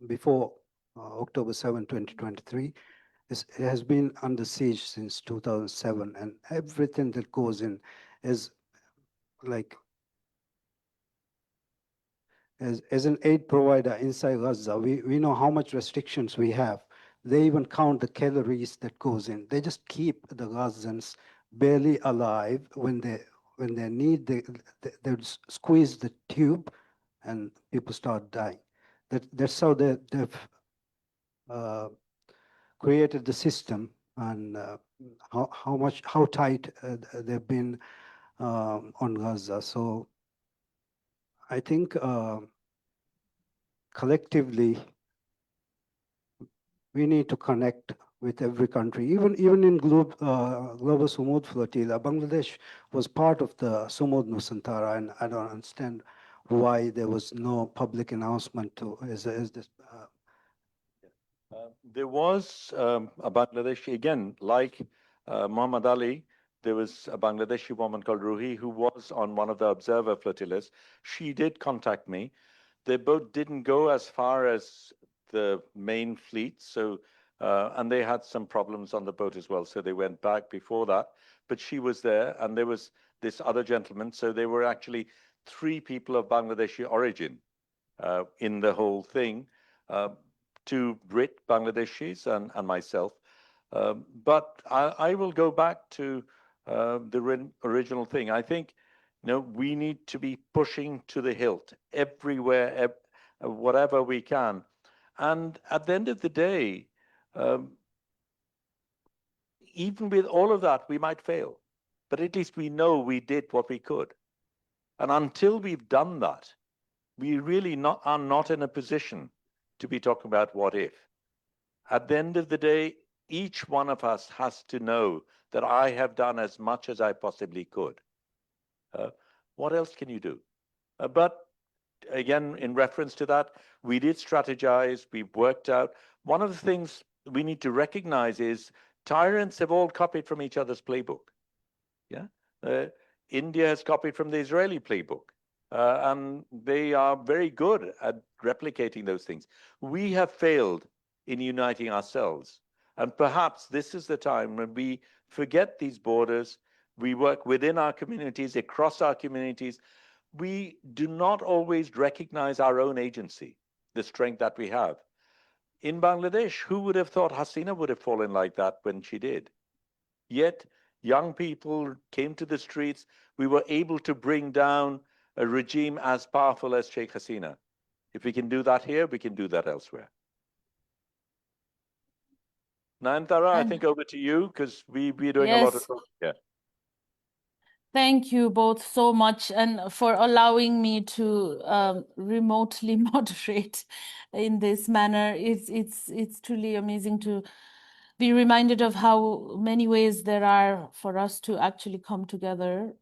before October 7, 2023, it has been under siege since 2007, and everything that goes in is like, as an aid provider inside Gaza, we know how much restrictions we have. They even count the calories that goes in. They just keep the Gazans barely alive. When they need, they squeeze the tube, and people start dying. That's how they've created the system, and how tight they've been on Gaza. So I think collectively we need to connect with every country, even in global Sumud Flotilla. Bangladesh was part of the Sumud Nusantara, and I don't understand why there was no public announcement to as this. There was a Bangladeshi, again, like Muhammad Ali, there was a Bangladeshi woman called Ruhi who was on one of the observer flotillas. She did contact me. They both didn't go as far as the main fleet, so and they had some problems on the boat as well, so they went back before that. But she was there, and there was this other gentleman, so there were actually 3 people of Bangladeshi origin in the whole thing. 2 Brit Bangladeshis and myself. But I will go back to the original thing. I think, we need to be pushing to the hilt everywhere, whatever we can. And at the end of the day, even with all of that, we might fail. But at least we know we did what we could. And until we've done that, we really are not in a position to be talking about what if. At the end of the day, each one of us has to know that I have done as much as I possibly could. What else can you do? But again, in reference to that, we did strategize, we've worked out. One of the things we need to recognize is tyrants have all copied from each other's playbook. Yeah, India has copied from the Israeli playbook, and they are very good at replicating those things. We have failed in uniting ourselves, and perhaps this is the time when we forget these borders. We work within our communities, across our communities. We do not always recognize our own agency, the strength that we have. In Bangladesh, who would have thought Hasina would have fallen like that when she did? Yet, young people came to the streets. We were able to bring down a regime as powerful as Sheikh Hasina. If we can do that here, we can do that elsewhere. Nayantara, I think over to you, because we're doing a lot of talking here. Thank you both so much, and for allowing me to remotely moderate in this manner. It's truly amazing to be reminded of how many ways there are for us to actually come together.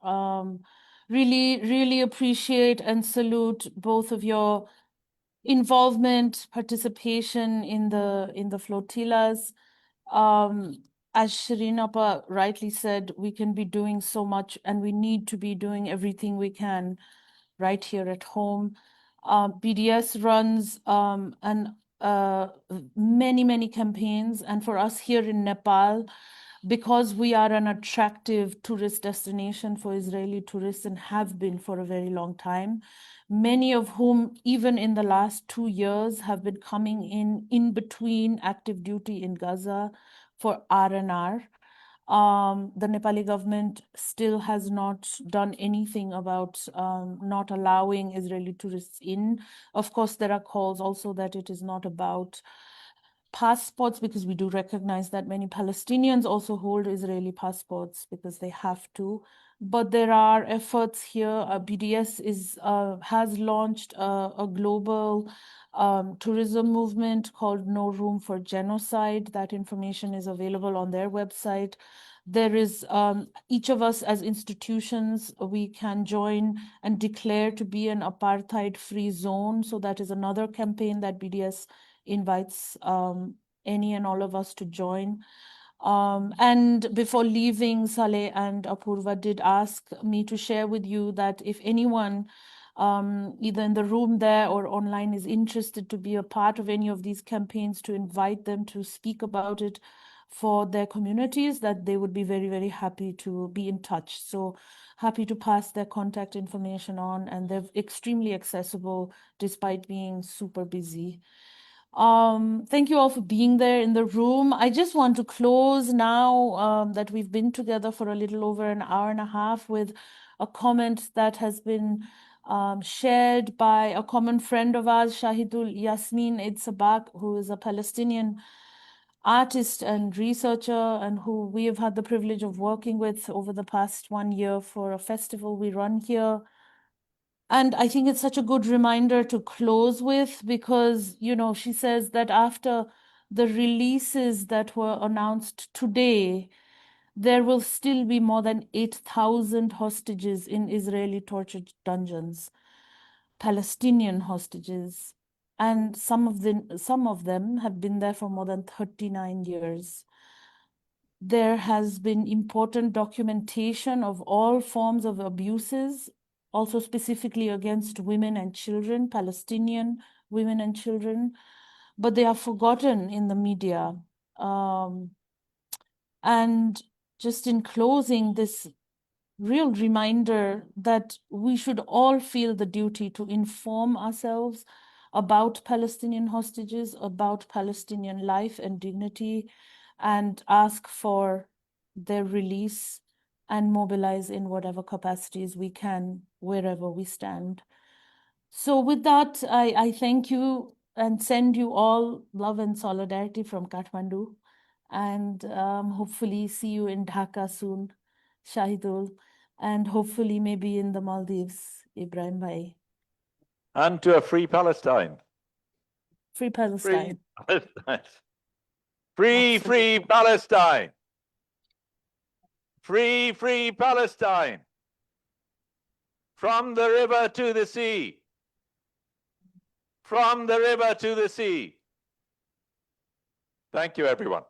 Really appreciate and salute both of your involvement, participation in the flotillas. As Shireen Appa rightly said, we can be doing so much, and we need to be doing everything we can right here at home. BDS runs many campaigns, and for us here in Nepal, because we are an attractive tourist destination for Israeli tourists and have been for a very long time, many of whom, even in the last 2 years, have been coming in between active duty in Gaza for R&R. The Nepali government still has not done anything about not allowing Israeli tourists in. Of course, there are calls also that it is not about passports, because we do recognize that many Palestinians also hold Israeli passports because they have to. But there are efforts here. BDS has launched a global tourism movement called No Room for Genocide. That information is available on their website. There is each of us as institutions, we can join and declare to be an apartheid-free zone. So that is another campaign that BDS invites any and all of us to join. And before leaving, Saleh and Apurva did ask me to share with you that if anyone either in the room there or online is interested to be a part of any of these campaigns, to invite them to speak about it for their communities, that they would be very happy to be in touch. So happy to pass their contact information on, and they're extremely accessible despite being super busy. Thank you all for being there in the room. I just want to close now that we've been together for a little over an hour and a half with a comment that has been shared by a common friend of ours, Shahidul Yasmin Eid Sabak, who is a Palestinian artist and researcher, and who we have had the privilege of working with over the past 1 year for a festival we run here. And I think it's such a good reminder to close with, because, you know, she says that after the releases that were announced today, there will still be more than 8,000 hostages in Israeli torture dungeons, Palestinian hostages, and some of them have been there for more than 39 years. There has been important documentation of all forms of abuses, also specifically against women and children, Palestinian women and children, but they are forgotten in the media. And just in closing, this real reminder that we should all feel the duty to inform ourselves about Palestinian hostages, about Palestinian life and dignity, and ask for their release and mobilize in whatever capacities we can, wherever we stand. So with that, I thank you and send you all love and solidarity from Kathmandu, and hopefully see you in Dhaka soon, Shahidul, and hopefully maybe in the Maldives, Ibrahim Bhai. And to a free Palestine. Free Palestine. Palestine. Free, Absolutely. free Palestine. Free, free Palestine. From the river to the sea. From the river to the sea. Thank you, everyone.